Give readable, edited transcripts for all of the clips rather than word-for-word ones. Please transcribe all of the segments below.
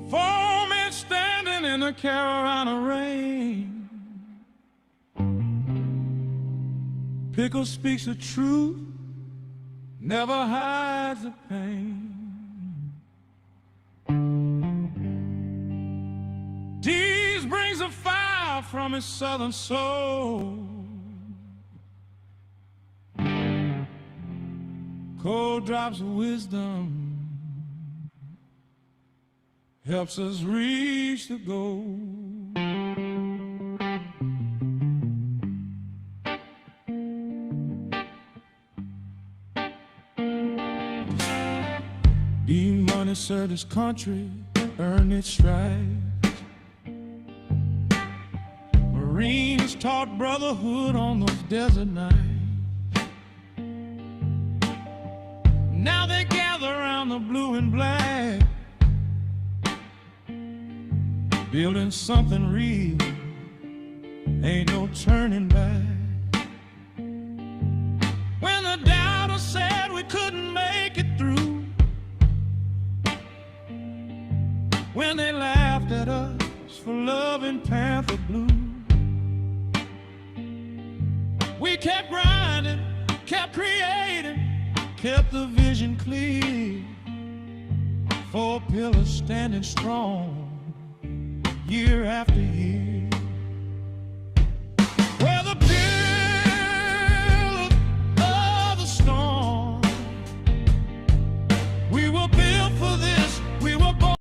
Foreman standing in the Carolina rain. Pickle speaks the truth, never hides the pain. Deeds brings a fire from his southern soul. Cold drops of wisdom helps us reach the goal. D-Money served his country, earned its stripes. Marines taught brotherhood on those desert nights. Now they gather around the blue and black, building something real, ain't no turning back. When the doubters said we couldn't make it through, when they laughed at us for loving Panther blue, we kept grinding, kept creating, kept the vision clear. Four pillars standing strong, year after year. We're the pillars of the storm. We were built for this, we were born.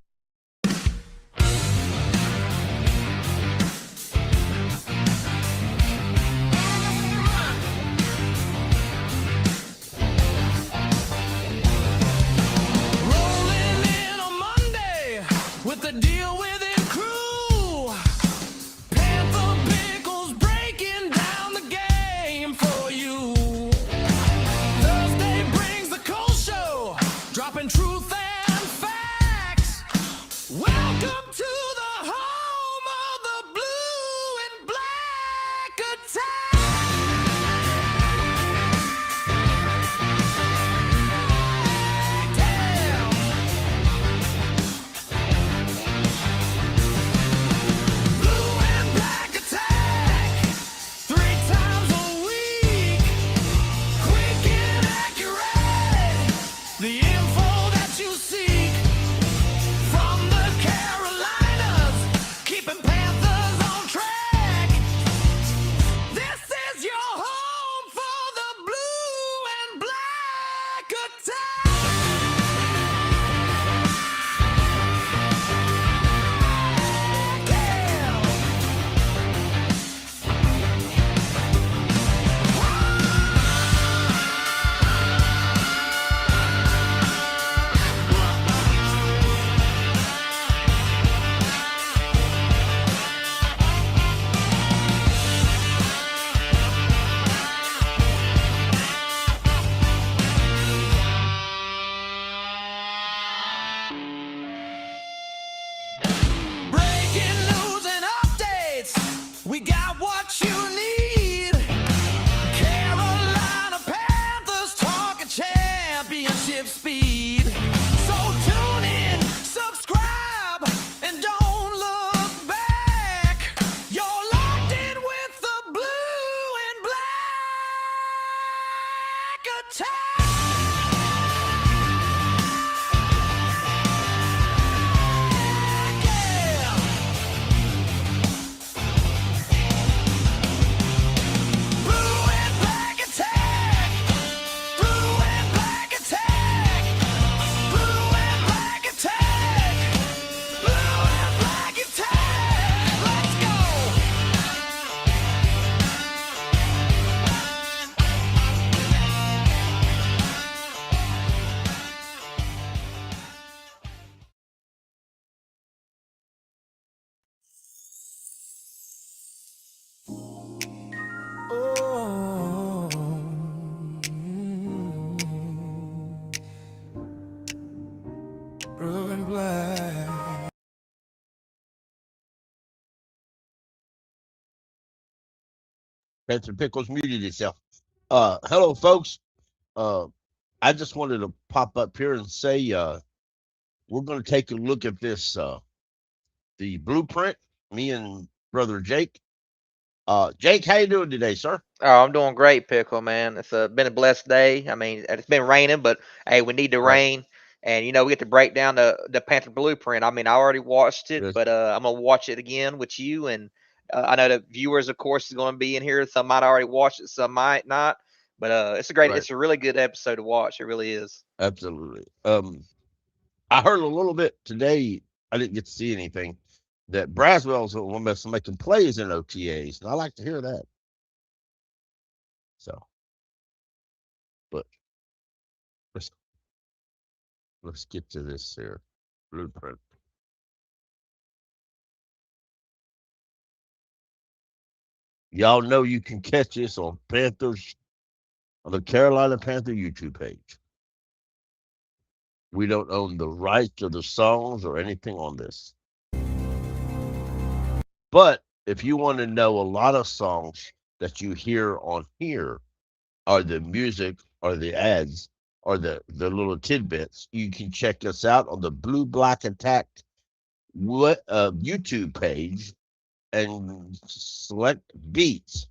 Rolling in on Monday with the deal with it crew. Panther Pickles breaking down the game for you. Thursday brings the cold show, dropping truth and facts. Welcome to the home of the Blue and Black attack. Damn. Blue and Black attack, 3 times a week, quick and accurate, the info that you seek, from the Carolinas, keeping Panthers on track. This is your home for the Blue and Black attack. Breaking news and updates, we got what you need. Carolina Panthers talking championship speed. So tune in, subscribe, and don't look back. You're locked in with the Blue and Black attack. Yeah. Blue and Black attack. Blue and Black attack. Blue and Black attack. Blue and Black attack. Let's go. Oh, Blue and Black. Pickles muted itself. Hello, folks. Uh, I just wanted to pop up here and say we're going to take a look at this the blueprint. Me and brother Jake. Jake, how you doing today, sir? Oh, I'm doing great, Pickle, man. It's been a blessed day. I mean, it's been raining, but hey, we need the Right. rain. And we get to break down the Panther blueprint. I mean, I already watched it, Yes. but I'm gonna watch it again with you. And I know the viewers, of course, is going to be in here. Some might already watch it, some might not. But Right. it's a really good episode to watch. It really is. Absolutely. I heard a little bit today. I didn't get to see anything that Braswell's one that's making plays in OTAs, and I like to hear that. So, but let's let's get to this here blueprint. Y'all know you can catch this on Panthers on the Carolina Panther YouTube page. We don't own the rights to the songs or anything on this. But if you want to know a lot of songs that you hear on here, or the music, or the ads, or the little tidbits, you can check us out on the Blue Black Attack YouTube page and select beats,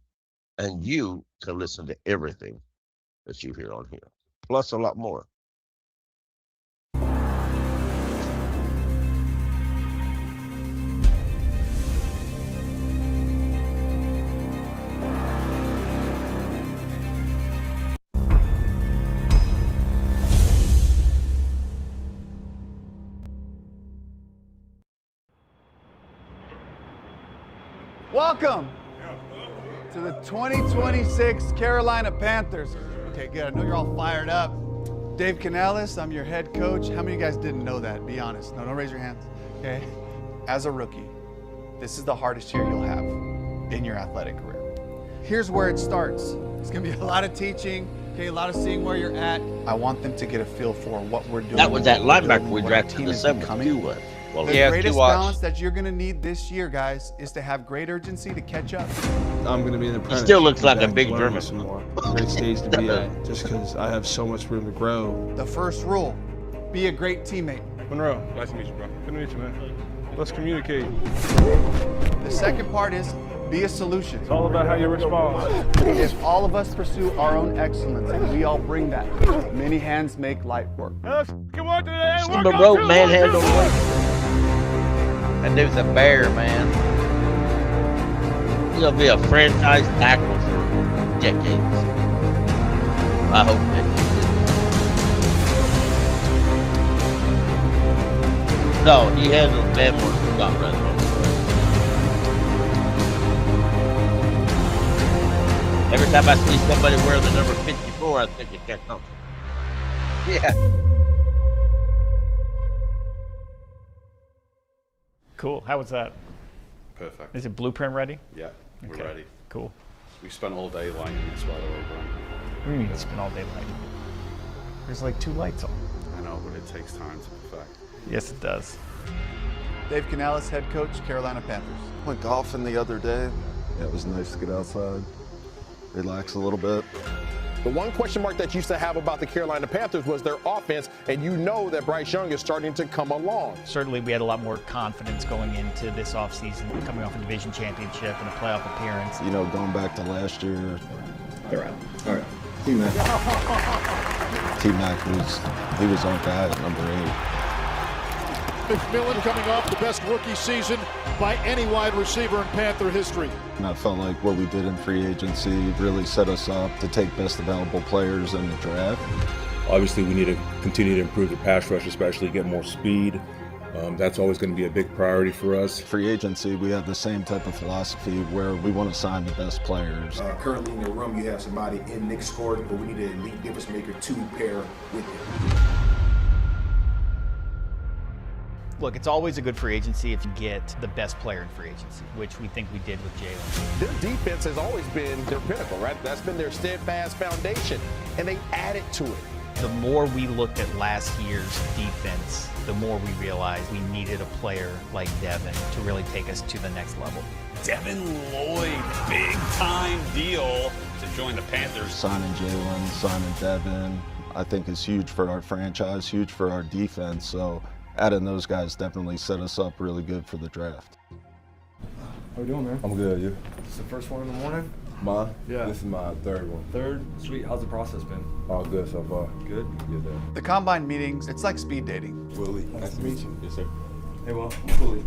and you can listen to everything that you hear on here, plus a lot more. Welcome to the 2026 Carolina Panthers. Okay, good. I know you're all fired up. Dave Canales, I'm your head coach. How many of you guys didn't know that? Be honest. No, don't raise your hands. Okay? As a rookie, this is the hardest year you'll have in your athletic career. Here's where it starts. It's going to be a lot of teaching, okay, a lot of seeing where you're at. I want them to get a feel for what we're doing. That was that what we're linebacker doing, we what our drafted team in is December becoming. too. Well, The Yeah, greatest to watch. balance that you're going to need this year, guys, is to have great urgency to catch up. I'm going to be an apprentice. still looks like a Back to big learn German. some more. Great stage to be at, just because I have so much room to grow. The first rule, be a great teammate. Monroe, nice to meet you, bro. Good to meet you, man. Let's communicate. The second part is be a solution. It's all about how you respond. If all of us pursue our own excellence and we all bring that, many hands make light work. Let's come on today. Monroe manhandled. That dude's a bear, man. He'll be a franchise tackle for decades. I hope decades. No, he handled bad more than Scott Redmond. Every time I see somebody wear the number 54, I think it can't come. Yeah. Cool. How was that? Perfect. Is it blueprint ready? Yeah, we're Okay. ready. Cool. We spent all day lining this weather over. What do you mean you spend all day lighting? There's like 2 lights on. I know, but it takes time to perfect. Yes, it does. Dave Canales, head coach, Carolina Panthers. Went golfing the other day. Yeah, it was nice to get outside, relax a little bit. The one question mark that you used to have about the Carolina Panthers was their offense, and you know that Bryce Young is starting to come along. Certainly, we had a lot more confidence going into this offseason, coming off a division championship and a playoff appearance. You know, going back to last year. They're out. All right. T-Mac. T-Mac he was on guy at number 8. McMillan coming off the best rookie season by any wide receiver in Panther history. And I felt like what we did in free agency really set us up to take best available players in the draft. Obviously, we need to continue to improve the pass rush, especially get more speed. That's always going to be a big priority for us. Free agency, we have the same type of philosophy where we want to sign the best players. Currently in the room, you have somebody in Nick Scored, but we need an elite difference maker to pair with him. Look, it's always a good free agency if you get the best player in free agency, which we think we did with Jalen. Their defense has always been their pinnacle, right? That's been their steadfast foundation, and they added to it. The more we looked at last year's defense, the more we realized we needed a player like Devin to really take us to the next level. Devin Lloyd, big time deal to join the Panthers. Signing Jalen, signing Devin, I think is huge for our franchise, huge for our defense. So adding those guys definitely set us up really good for the draft. How you doing, man? I'm good, you? This is the first one in the morning? Mine? Yeah. This is my third one. Third? Sweet. How's the process been? All good so far. Good? Good there. The combine meetings, it's like speed dating. Willie, nice to meet you. Yes, sir. Hey, well, I'm Willie.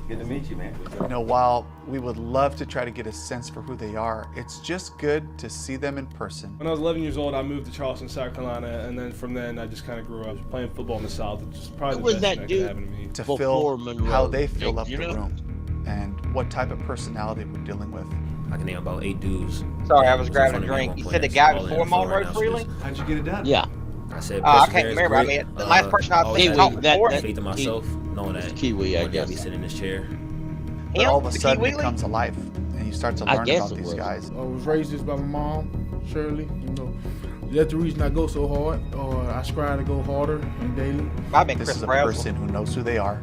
Good to meet you, man. You know, while we would love to try to get a sense for who they are, it's just good to see them in person. When I was 11 years old, I moved to Charleston, South Carolina, and then from then I just kind of grew up playing football in the South, which is probably the best thing that could happen to me. To feel how they fill up the room and what type of personality we're dealing with. I can name about 8 dudes. Sorry, I was grabbing a drink. You said the guy before Monroe Freely? How'd you get it done? Yeah. I said, I can't remember. I mean, the last person I think talked before. Faith in myself, knowing that Kiwi, I guess. Be sitting in this chair. But all of a sudden it comes alive, and you start to learn about these guys. I was raised just by my mom, Shirley. You know, that's the reason I go so hard, or I strive to go harder and daily. This is a person who knows who they are,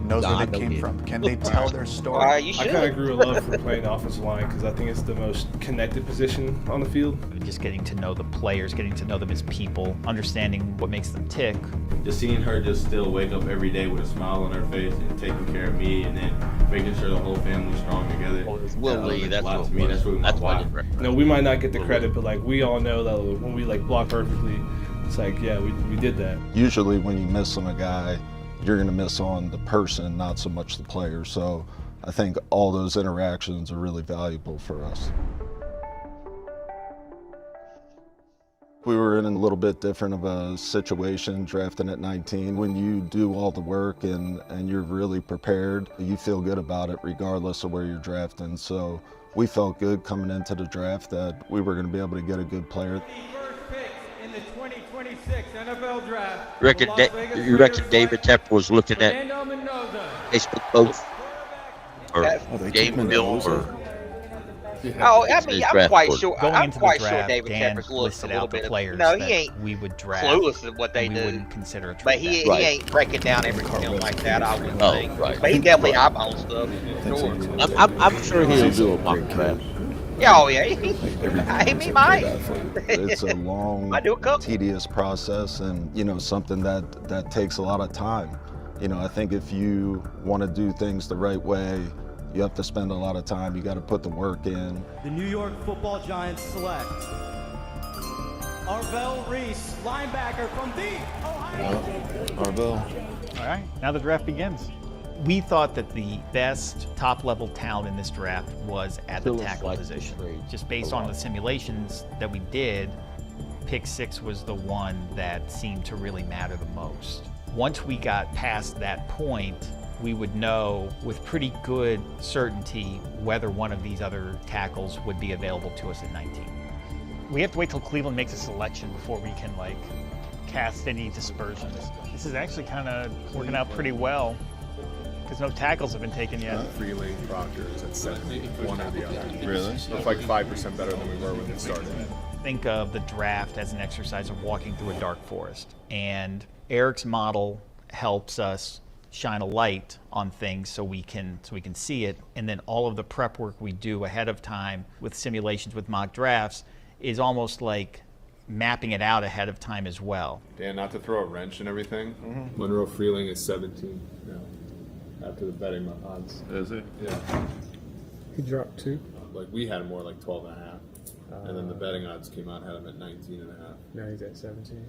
knows where they came from. Can they tell their story? I kind of grew a love for playing offensive line because I think it's the most connected position on the field. Just getting to know the players, getting to know them as people, understanding what makes them tick. Just seeing her just still wake up every day with a smile on her face and taking care of me, and then making sure the whole family's strong together. Willie, that's what what to me. That's really my why. No, we might not get the credit, but like we all know that when we like block perfectly, it's like, yeah, we did that. Usually when you miss on a guy, you're going to miss on the person, not so much the player. So I think all those interactions are really valuable for us. We were in a little bit different of a situation drafting at 19. When you do all the work and you're really prepared, you feel good about it regardless of where you're drafting. So we felt good coming into the draft that we were going to be able to get a good player. In the 2026 NFL Draft. You reckon David Tepper was looking at Facebook posts or game film or? Oh, I mean, I'm quite sure. Going I'm into quite the sure draft, David Dan Tepper's looked a listed little out the bit. players No, he that ain't we would draft. clueless at what they we do. wouldn't consider a But he ain't breaking down everything like that. I wouldn't think. But he definitely eyeballs stuff. Sure. I'm sure he'll do a mock draft. Yeah, oh yeah. He might. It's a long, tedious process, and you know, something that takes a lot of time. You know, I think if you want to do things the right way, you have to spend a lot of time. You got to put the work in. The New York Football Giants select Arvell Reese, linebacker from the Ohio. Arvell. All right, now the draft begins. We thought that the best top-level talent in this draft was at the tackle position. Just based on the simulations that we did, pick 6 was the one that seemed to really matter the most. Once we got past that point, we would know with pretty good certainty whether one of these other tackles would be available to us at 19. We have to wait till Cleveland makes a selection before we can cast any dispersions. This is actually kind of working out pretty well because no tackles have been taken yet. Freely, Proctor is at 70, one or the other. Really? It's like 5% better than we were when we started. Think of the draft as an exercise of walking through a dark forest, and Eric's model helps us shine a light on things so we can see it, and then all of the prep work we do ahead of time with simulations, with mock drafts, is almost like mapping it out ahead of time as well. Dan, not to throw a wrench and everything, Monroe Freeling is 17 now, after the betting odds. Is it? Yeah. He dropped 2. Like we had him more like 12 and a half. And then the betting odds came out, had him at 19 and a half. Now he's at 17.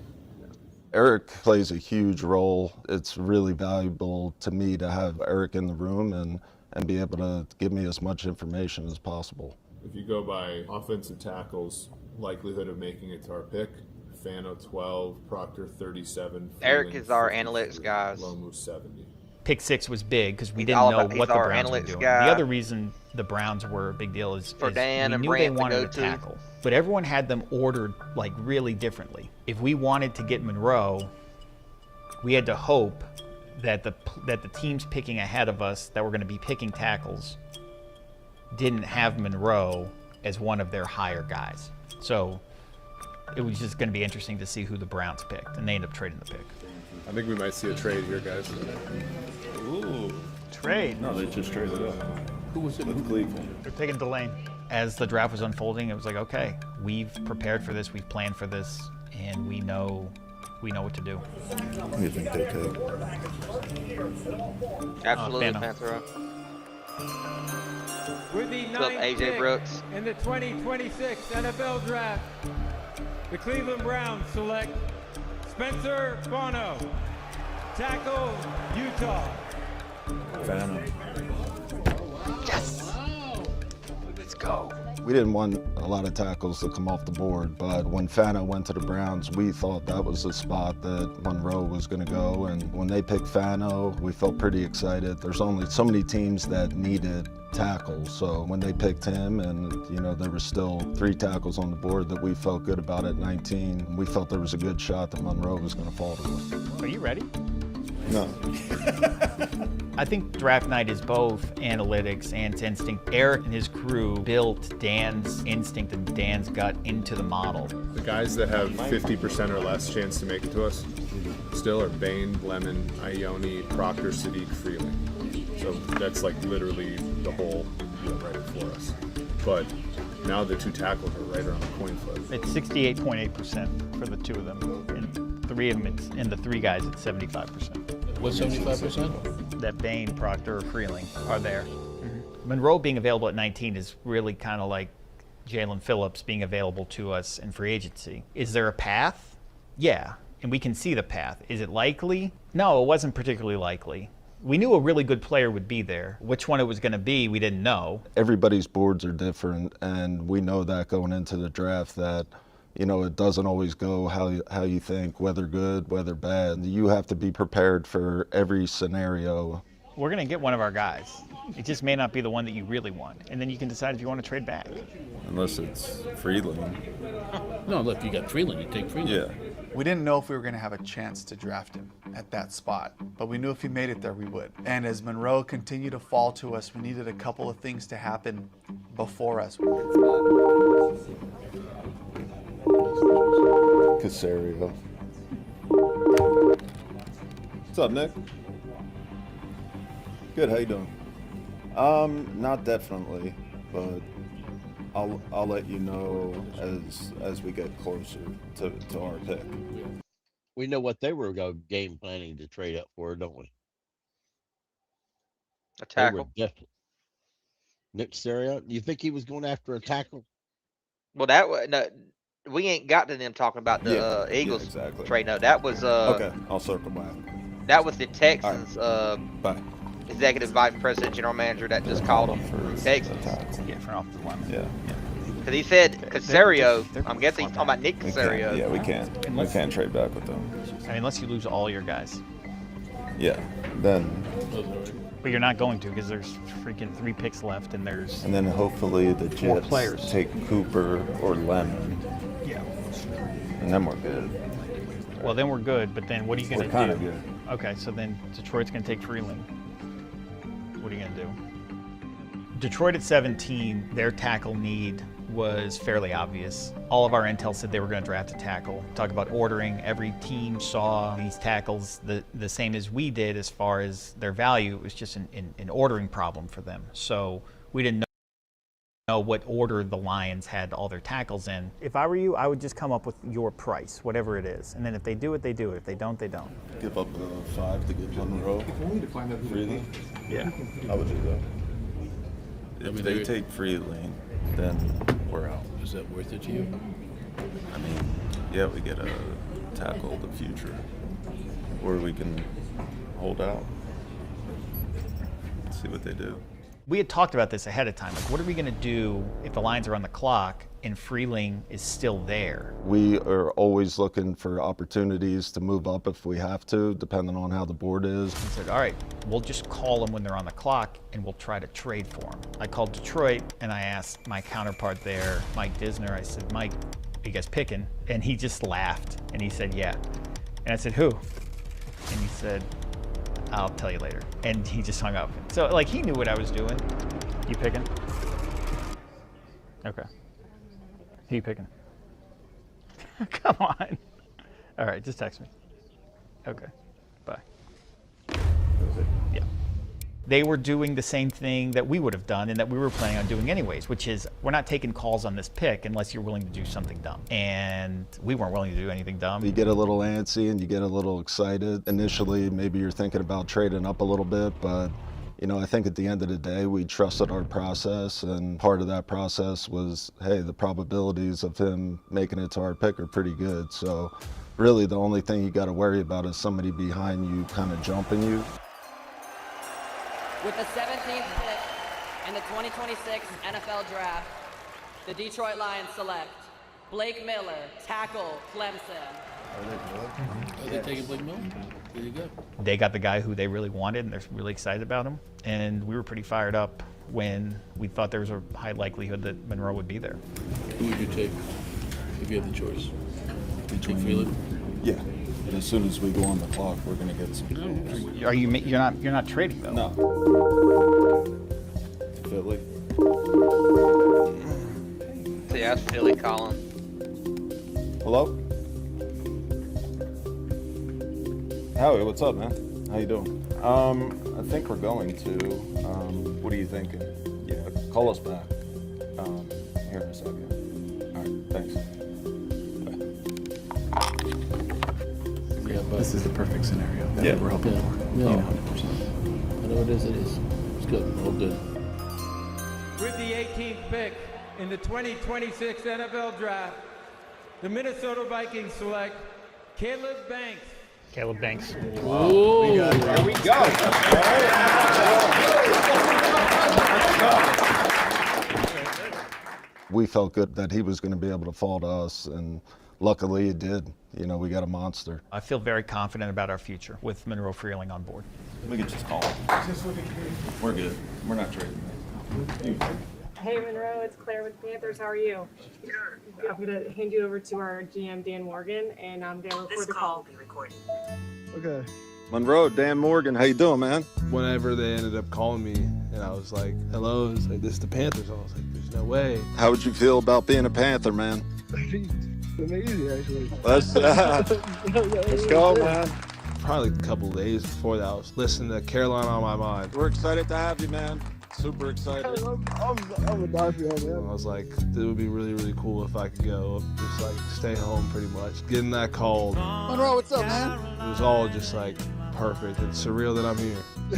Eric plays a huge role. It's really valuable to me to have Eric in the room and be able to give me as much information as possible. If you go by offensive tackles, likelihood of making it to our pick, Fano 12, Proctor 37. Eric is our analytics guy. Lomu 70. Pick 6 was big because we didn't know what the Browns were doing. Guy. The other reason the Browns were a big deal is we knew they wanted a tackle, but everyone had them ordered really differently. If we wanted to get Monroe, we had to hope that the teams picking ahead of us that were going to be picking tackles didn't have Monroe as one of their higher guys. So it was just going to be interesting to see who the Browns picked, and they ended up trading the pick. I think we might see a trade here, guys. Ooh. Trade? No, they just traded up. Who was it? With Cleveland. They're taking Delane. As the draft was unfolding, it was like, okay, we've prepared for this, we've planned for this, and we know what to do. What do you think they take? Absolutely, Phantom. Panther. With the What's up, ninth AJ pick Brooks? in the 2026 NFL Draft, the Cleveland Browns select Spencer Bono, tackle, Utah. Phantom. Yes! Let's go. We didn't want a lot of tackles to come off the board, but when Fano went to the Browns, we thought that was the spot that Monroe was going to go. And when they picked Fano, we felt pretty excited. There's only so many teams that needed tackles, so when they picked him, and you know there were still 3 tackles on the board that we felt good about at 19, we felt there was a good shot that Monroe was going to fall to us. Are you ready? No. I think draft night is both analytics and instinct. Eric and his crew built Dan's instinct and Dan's gut into the model. The guys that have 50% or less chance to make it to us still are Bain, Lemon, Ione, Proctor, Sadiq, Freeling. So that's like literally the whole deal right for us. But now the 2 tackles are right around the coin flip. It's 68.8% for the 2 of them, and 3 of them, and the 3 guys, it's 75%. What's 75%? That Bain, Proctor, or Freeling are there. Monroe being available at 19 is really kind of like Jalen Phillips being available to us in free agency. Is there a path? Yeah, and we can see the path. Is it likely? No, it wasn't particularly likely. We knew a really good player would be there. Which one it was going to be, we didn't know. Everybody's boards are different, and we know that going into the draft that, you know, it doesn't always go how you think, whether good, whether bad. You have to be prepared for every scenario. We're going to get one of our guys. It just may not be the one that you really want. And then you can decide if you want to trade back. Unless it's Freeland. No, look, you got Freeland. You take Freeland. Yeah. We didn't know if we were going to have a chance to draft him at that spot, but we knew if he made it there, we would. And as Monroe continued to fall to us, we needed a couple of things to happen before us. Casario. What's up, Nick? Good, how you doing? Not definitely, but I'll let you know as we get closer to our pick. We know what they were game planning to trade up for, don't we? A tackle. Nick Casario. You think he was going after a tackle? Well, no, we ain't got to them talking about the Eagles trade. No, that was okay, I'll circle back. That was the Texans Bye. executive vice president, general manager that just called him for Texans. Yeah, for off the line. Yeah. Because he said Casario. I'm guessing he's talking about Nick Casario. Yeah, we can't trade back with them. I mean, unless you lose all your guys. Yeah, then. But you're not going to, because there's freaking 3 picks left, and there's. And then hopefully the Jets players. take Cooper or Lemon. Yeah. And then we're good. Well, then we're good, but then what are you going to do? We're kind of good. Okay, so then Detroit's going to take Freeling. What are you going to do? Detroit at 17, their tackle need was fairly obvious. All of our intel said they were going to draft a tackle. Talk about ordering. Every team saw these tackles the same as we did as far as their value. It was just an ordering problem for them. So we didn't know what order the Lions had all their tackles in. If I were you, I would just come up with your price, whatever it is. And then if they do it, they do it. If they don't, they don't. Give up 5 to get Monroe. Really? Yeah. I would do that. If they take Freeling, then we're out. Is that worth it to you? I mean, yeah, we get a tackle of the future, or we can hold out. See what they do. We had talked about this ahead of time. Like, what are we going to do if the Lions are on the clock and Freeling is still there? We are always looking for opportunities to move up if we have to, depending on how the board is. I said, all right, we'll just call them when they're on the clock and we'll try to trade for them. I called Detroit and I asked my counterpart there, Mike Disner, I said, Mike, are you guys picking? And he just laughed and he said, yeah. And I said, who? And he said, I'll tell you later. And he just hung up. So, like, he knew what I was doing. You picking? Okay. Who you picking? Come on. All right, just text me. Okay. Bye. Yeah. They were doing the same thing that we would have done and that we were planning on doing anyways, which is we're not taking calls on this pick unless you're willing to do something dumb. And we weren't willing to do anything dumb. You get a little antsy and you get a little excited. Initially, maybe you're thinking about trading up a little bit, but you know, I think at the end of the day, we trusted our process, and part of that process was, hey, the probabilities of him making it to our pick are pretty good. So really the only thing you got to worry about is somebody behind you kind of jumping you. With the 17th pick in the 2026 NFL Draft, the Detroit Lions select Blake Miller, tackle, Clemson. Are they taking Blake Miller? There you go. They got the guy who they really wanted, and they're really excited about him. And we were pretty fired up when we thought there was a high likelihood that Monroe would be there. Who would you take if you had the choice? Did you feel it? Yeah. As soon as we go on the clock, we're going to get some. Are you? You're not trading though. No. Philly. See, that's Philly calling. Hello? Howie, what's up, man? How you doing? I think we're going to. What are you thinking? Yeah, call us back. Here in a second. All right, thanks. Yeah, but This is the perfect scenario that we're hoping for. Yeah, 100%. I know it is. It's good. All good. With the 18th pick in the 2026 NFL Draft, the Minnesota Vikings select Caleb Banks. Caleb Banks. Oh, here we go. We felt good that he was going to be able to fall to us, and luckily it did. You know, we got a monster. I feel very confident about our future with Monroe Freeling on board. We could just call him. We're good. We're not trading. Hey Monroe, it's Claire with Panthers. How are you? Good. I'm gonna hand you over to our GM Dan Morgan, and I'm gonna record the call. Will be recorded. Okay. Monroe, Dan Morgan, how you doing, man? Whenever they ended up calling me, and I was like, hello, it's like, this is the Panthers. I was like, there's no way. How would you feel about being a Panther, man? Amazing, actually. Let's go, man. Probably a couple of days before that, I was listening to Carolina on my mind. We're excited to have you, man. Super excited. I'm a Dodger fan, man. I was like, it would be really, really cool if I could go, just like stay home pretty much. Getting that call, Monroe, what's up, man? it was all just like perfect. It's surreal that I'm here.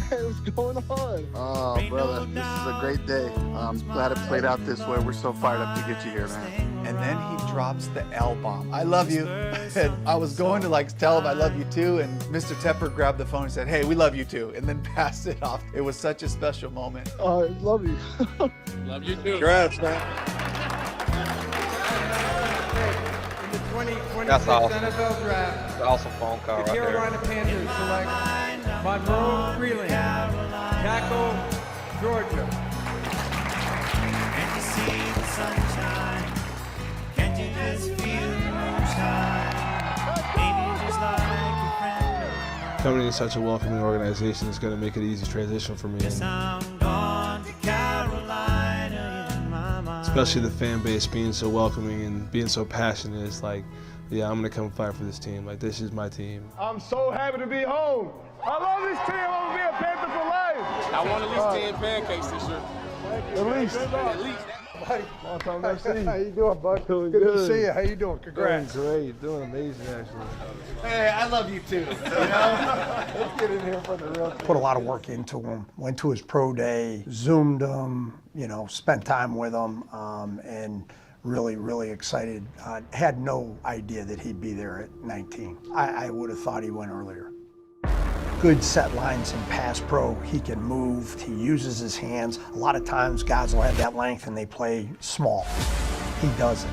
What's going on? Oh, brother, this is a great day. I'm glad it played out this way. We're so fired up to get you here, man. And then he drops the L-bomb. I love you. And I was going to like tell him I love you too, and Mr. Tepper grabbed the phone and said, hey, we love you too, and then passed it off. It was such a special moment. Oh, I love you. Love you too. Congrats, man. In the 2026 That's awesome. NFL Draft, It's an awesome phone call the right there. Carolina Panthers select Monroe Freeling, tackle, Georgia. Can't you see the sunshine? Can't you just feel the moonshine? Maybe just like your friend. Coming in such a welcoming organization is going to make it an easy transition for me. Yes, I'm gone to Carolina in my mind. Especially the fan base being so welcoming and being so passionate. It's like, yeah, I'm going to come fight for this team. Like, this is my team. I'm so happy to be home. I love this team. I'm going to be a Panther for life. I want at least 10 pancakes this year. At least. At least. Long time no see. How you doing, Buck? Doing Good to good. see you. How you doing? Congrats. Doing great. Doing amazing, actually. Hey, I love you too. You know? Let's get in here for the real thing. Put a lot of work into him. Went to his pro day, Zoomed him, you know, spent time with him, and really excited. Had no idea that he'd be there at 19. I would have thought he went earlier. Good set lines in pass pro. He can move. He uses his hands. A lot of times guys will have that length and they play small. He doesn't.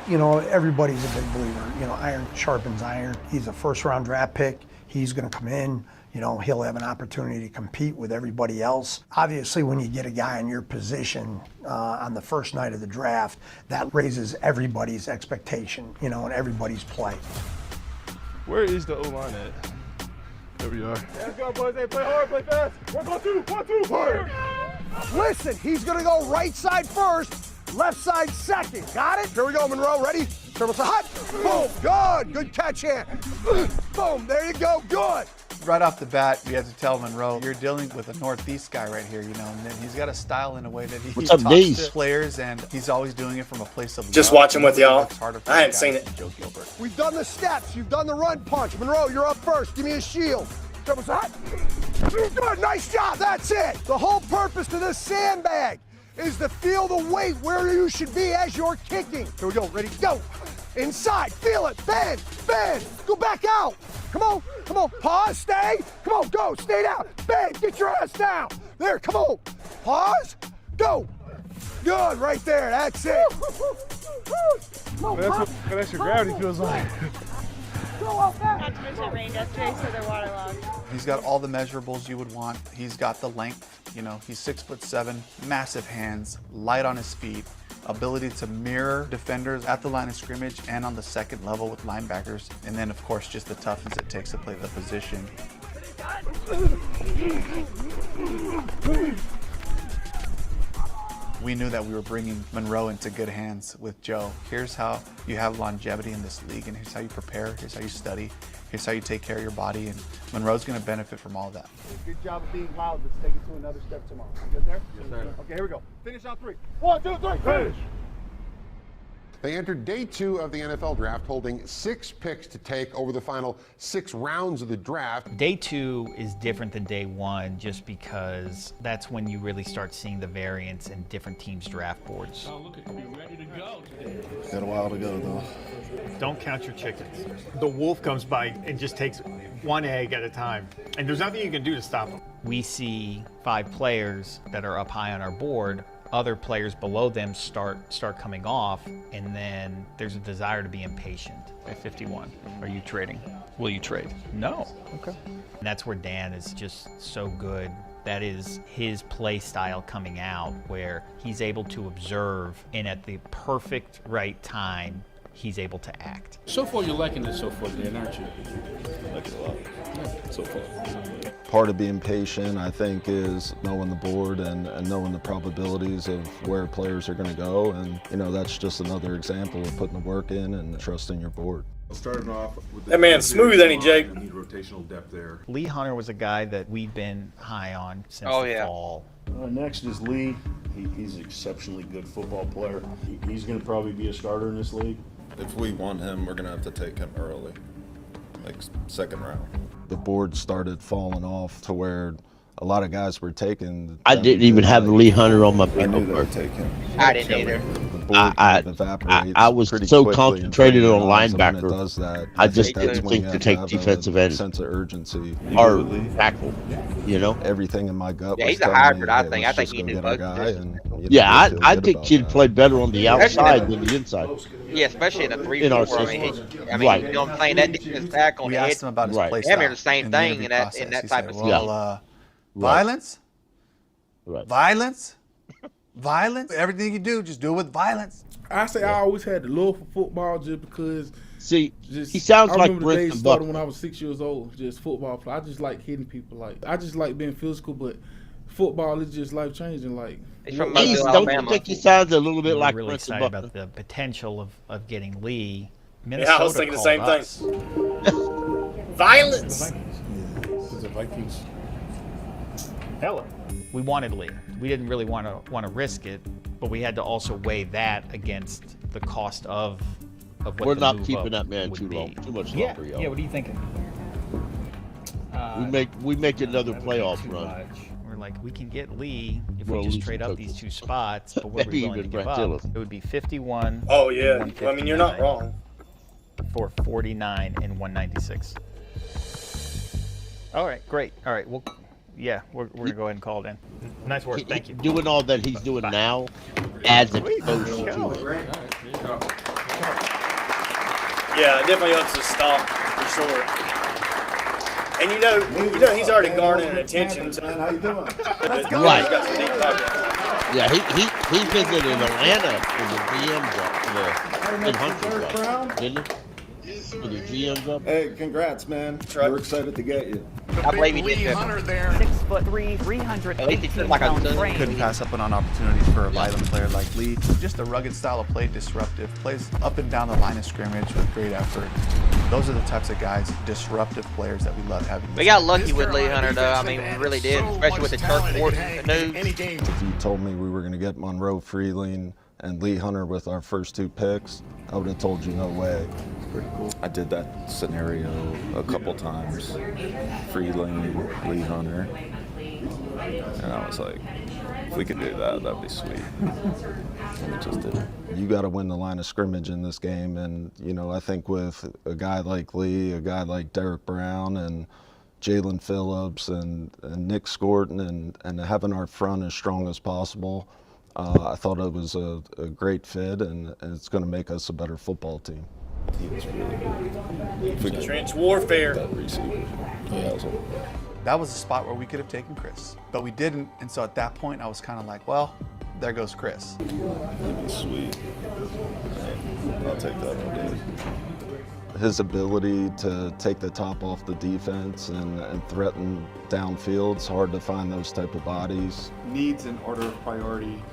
You know, everybody's a big believer. You know, iron sharpens iron. He's a first-round draft pick. He's going to come in. You know, he'll have an opportunity to compete with everybody else. Obviously, when you get a guy in your position on the first night of the draft, that raises everybody's expectation, you know, and everybody's play. Where is the O-line at? There we are. Let's go, boys. Hey, play hard, play fast. 1, 2, 1, 2, hard. Listen, he's going to go right side first. Left side second. Got it? Here we go, Monroe. Ready? Triple side. Boom. Good. Good catch here. Boom. There you go. Good. Right off the bat, we had to tell Monroe, you're dealing with a Northeast guy right here, you know, and then he's got a style in a way that he What's up, talks D's? to players, and he's always doing it from a place of Just love. watching with y'all. It's harder for I hadn't guys seen it. than Joe Gilbert. We've done the steps. You've done the run punch. Monroe, you're up first. Give me a shield. Triple side. Good. Nice job. That's it. The whole purpose to this sandbag is to feel the weight where you should be as you're kicking. Here we go. Ready? Go. Inside. Feel it. Bend. Bend. Go back out. Come on. Come on. Pause. Stay. Come on. Go. Stay down. Bend. Get your ass down. There. Come on. Pause. Go. Good. Right there. That's it. That's your gravity feels like. Not to mention it rained yesterday, so they're waterlogged. He's got all the measurables you would want. He's got the length, you know, he's 6'7", massive hands, light on his feet, ability to mirror defenders at the line of scrimmage and on the second level with linebackers. And then, of course, just the toughness it takes to play the position. We knew that we were bringing Monroe into good hands with Joe. Here's how you have longevity in this league, and here's how you prepare, here's how you study, here's how you take care of your body, and Monroe's gonna benefit from all of that. Good job of being loud. Let's take it to another step tomorrow. You good there? Yes, sir. Okay, here we go. Finish on 3. 1, 2, 3, finish. They entered day 2 of the NFL draft, holding 6 picks to take over the final 6 rounds of the draft. Day 2 is different than day 1 just because that's when you really start seeing the variance in different teams' draft boards. Oh, look at you, ready to go today. Got a while to go, though. Don't count your chickens. The wolf comes by and just takes one egg at a time, and there's nothing you can do to stop him. We see 5 players that are up high on our board. Other players below them start coming off, and then there's a desire to be impatient. At 51, are you trading? Will you trade? No. Okay. And that's where Dan is just so good. That is his play style coming out, where he's able to observe, and at the perfect right time, he's able to act. So far, you're liking it so far, Dan, aren't you? I like it a lot. Yeah, so far. Part of being patient, I think, is knowing the board and knowing the probabilities of where players are going to go. And, you know, that's just another example of putting the work in and trusting your board. Starting off with that man's smooth, ain't he, Jake? Need rotational depth there. Lee Hunter was a guy that we've been high on since the fall. Next is Lee. He's an exceptionally good football player. He's going to probably be a starter in this league. If we want him, we're going to have to take him early, like second round. The board started falling off to where a lot of guys were taken. I didn't even have Lee Hunter on my pick. I didn't either. I was so concentrated on linebacker. I just didn't think to take defensive end. Sense of urgency. Or tackle, you know? Everything in my gut Yeah, was he's a telling me, hybrid, I hey, think. let's I think just he go did get our both guy positions. and, you know, Yeah, feel I good think about he'd that. play better on the outside than the inside. Yeah, especially in a 3-4. In our I mean, system. you know what I'm saying? That defense tackle on We the asked edge. him about his Right. play Damn style near the same in the thing interview in that process. He type said, of well, violence, violence, violence. Everything you do, just do it with violence. I say I always had the love for football just because. See, he sounds I like remember the days Winston started Buck. when I was 6 years old, just football play. I just like hitting people. Like I just like being physical, but football is just life changing. Like from Don't you think he sounds a little bit We're like really Winston excited Buck? about the potential of getting Lee. Yeah, I was thinking the same thing. Violence. The Vikings. Hella. We wanted Lee. We didn't really want to risk it, but we had to also weigh that against the cost of what We're the not move keeping up that man would too be. long, too much Yeah, longer, y'all. yeah. What are you thinking? We make another playoff run. We're like, we can get Lee if We'll we just lose trade the up cookies. these 2 spots, but what are we Maybe willing to even give Brent up? Dillon. It would be 51. Oh, yeah. and I mean, you're not 159 wrong. For 49 and 196. All right, great. All right, well, yeah, we're gonna go ahead and call it in. Nice work, thank you. Doing all that he's doing now adds exposure to it. Yeah, it definitely helps us stop for sure. And you know he's already garnering attention. So. How you doing? Right. Yeah, he visited Atlanta for the GM job, in Hunter's job, didn't he? For the GM job. Hey, congrats, man. Right. We're excited to get you. I believe he did good. 6'3", 318-pound frame. Couldn't pass up on opportunities for a violent player like Lee. Just a rugged style of play, disruptive, plays up and down the line of scrimmage with great effort. Those are the types of guys, disruptive players that we love having. We got lucky with Lee Hunter, though. I mean, we really did, especially with the Turk Ward news. If you told me we were going to get Monroe Freeling and Lee Hunter with our first 2 picks, I would have told you no way. Pretty cool. I did that scenario a couple times. Freeling, Lee Hunter. And I was like, if we could do that, that'd be sweet. And we just did it. You got to win the line of scrimmage in this game. And, you know, I think with a guy like Lee, a guy like Derek Brown, and Jalen Phillips, and Nick Scorton, and having our front as strong as possible, I thought it was a great fit, and it's going to make us a better football team. He was really good. Trench warfare. That receiver. Yeah, that was a spot where we could have taken Chris, but we didn't. And so at that point, I was kind of like, well, there goes Chris. That'd be sweet. I'll take that all day. His ability to take the top off the defense and threaten downfield, it's hard to find those type of bodies. Needs in order of priority,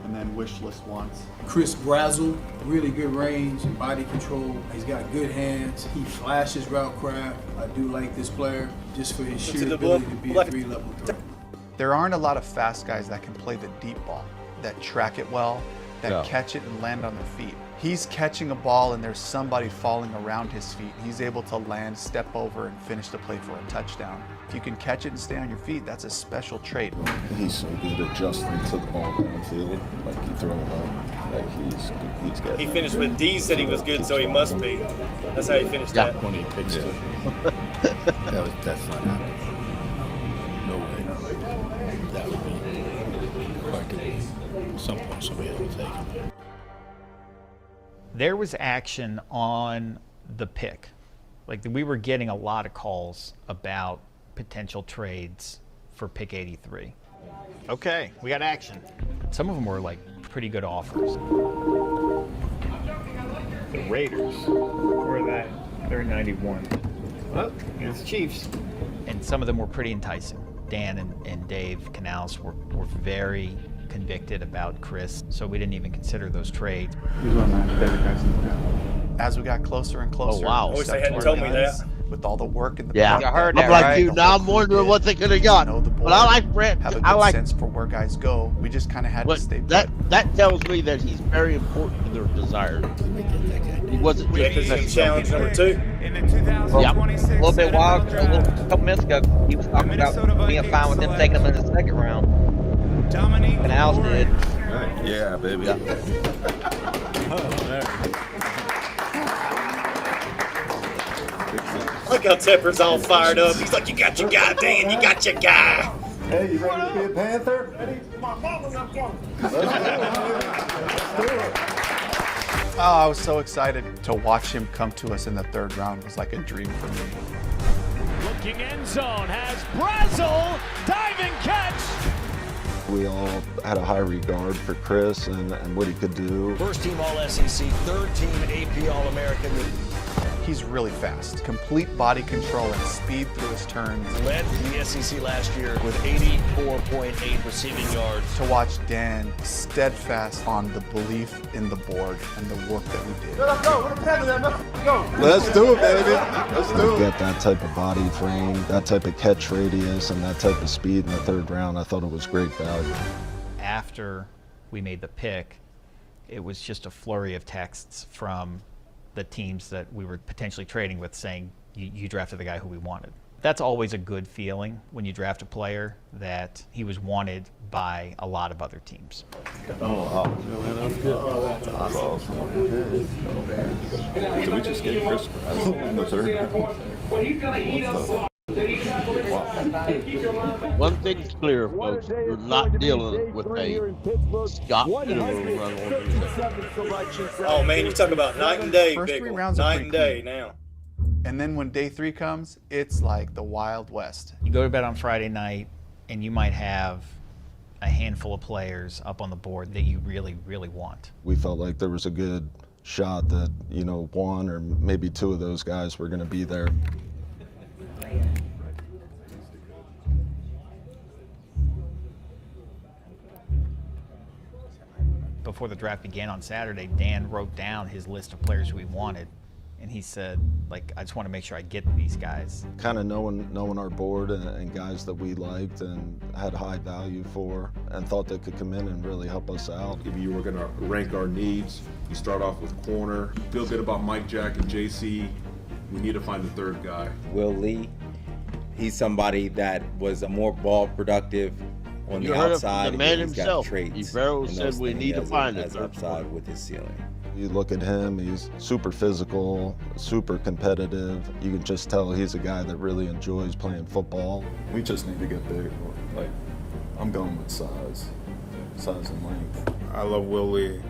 and then wish list wants. Chris Brazzle, really good range and body control. He's got good hands. He flashes route craft. I do like this player just for his sheer ability to be a 3-level threat. There aren't a lot of fast guys that can play the deep ball, that track it well, that catch it and land on their feet. He's catching a ball and there's somebody falling around his feet. He's able to land, step over, and finish the play for a touchdown. If you can catch it and stay on your feet, that's a special trait. He's so good adjusting to the ball downfield, like he throw it up, like he's got. He finished with D, said he was good, so he must be. That's how he finished that. When he picks it. That's not happening. No way. That would be like at some point somebody else will take him. There was action on the pick. Like, we were getting a lot of calls about potential trades for pick 83. Okay, we got action. Some of them were like pretty good offers. The Raiders, where are they? They're 91. Well, it's the Chiefs. And some of them were pretty enticing. Dan and Dave Canals were very convicted about Chris, so we didn't even consider those trades. He's one of my favorite guys in the draft. As we got closer and closer, I wish they hadn't told me that. With all the work in the Yeah, I heard that, I'm like right? you. Now I'm wondering what they could have got. But I like Brett. Have a good I like sense for where guys go. We just kind of had to stay put. that tells me that he's very important to their desire. He wasn't just challenge number 2. A little bit wild. A couple minutes ago, he was talking about being fine with them taking him in the second round. Canals did. Yeah, baby. Look how Tepper's all fired up. He's like, you got your guy, Dan. You got your guy. Hey, you ready to be a Panther? Oh, I was so excited to watch him come to us in the 3rd round. It was like a dream for me. Looking end zone has Brazzle, diving catch. We all had a high regard for Chris and what he could do. First team All-SEC, 3rd team AP All-American. He's really fast. Complete body control and speed through his turns. Led the SEC last year with 84.8 receiving yards. To watch Dan steadfast on the belief in the board and the work that we did. Let's go. Let's go. Let's do it, baby. Let's do it. Get that type of body frame, that type of catch radius, and that type of speed in the 3rd round. I thought it was great value. After we made the pick, it was just a flurry of texts from the teams that we were potentially trading with saying, you drafted the guy who we wanted. That's always a good feeling when you draft a player that he was wanted by a lot of other teams. Oh, wow. That's awesome. Did we just get Chris Brazzle in the 3rd round? One thing's clear, folks. You're not dealing with a Scott Miller run organization. Oh, man, you talk about night and day, First 3 Pickle. rounds are Night pretty and day clean. now. And then when day 3 comes, it's like the Wild West. You go to bed on Friday night, and you might have a handful of players up on the board that you really, really want. We felt like there was a good shot that, you know, 1 or maybe 2 of those guys were going to be there. before the draft began on Saturday, Dan wrote down his list of players who he wanted. And he said, like, I just want to make sure I get these guys. Kind of knowing our board and guys that we liked and had high value for and thought they could come in and really help us out. If you were going to rank our needs, you start off with corner. Feel good about Mike, Jack, and JC. We need to find the third guy. Will Lee, he's somebody that was a more ball productive on the outside. The man He's got himself. traits, Yvero and said those we things need to has find has it. upside with his ceiling. You look at him, he's super physical, super competitive. You can just tell he's a guy that really enjoys playing football. We just need to get big. Like, I'm going with size and length. I love Will Lee.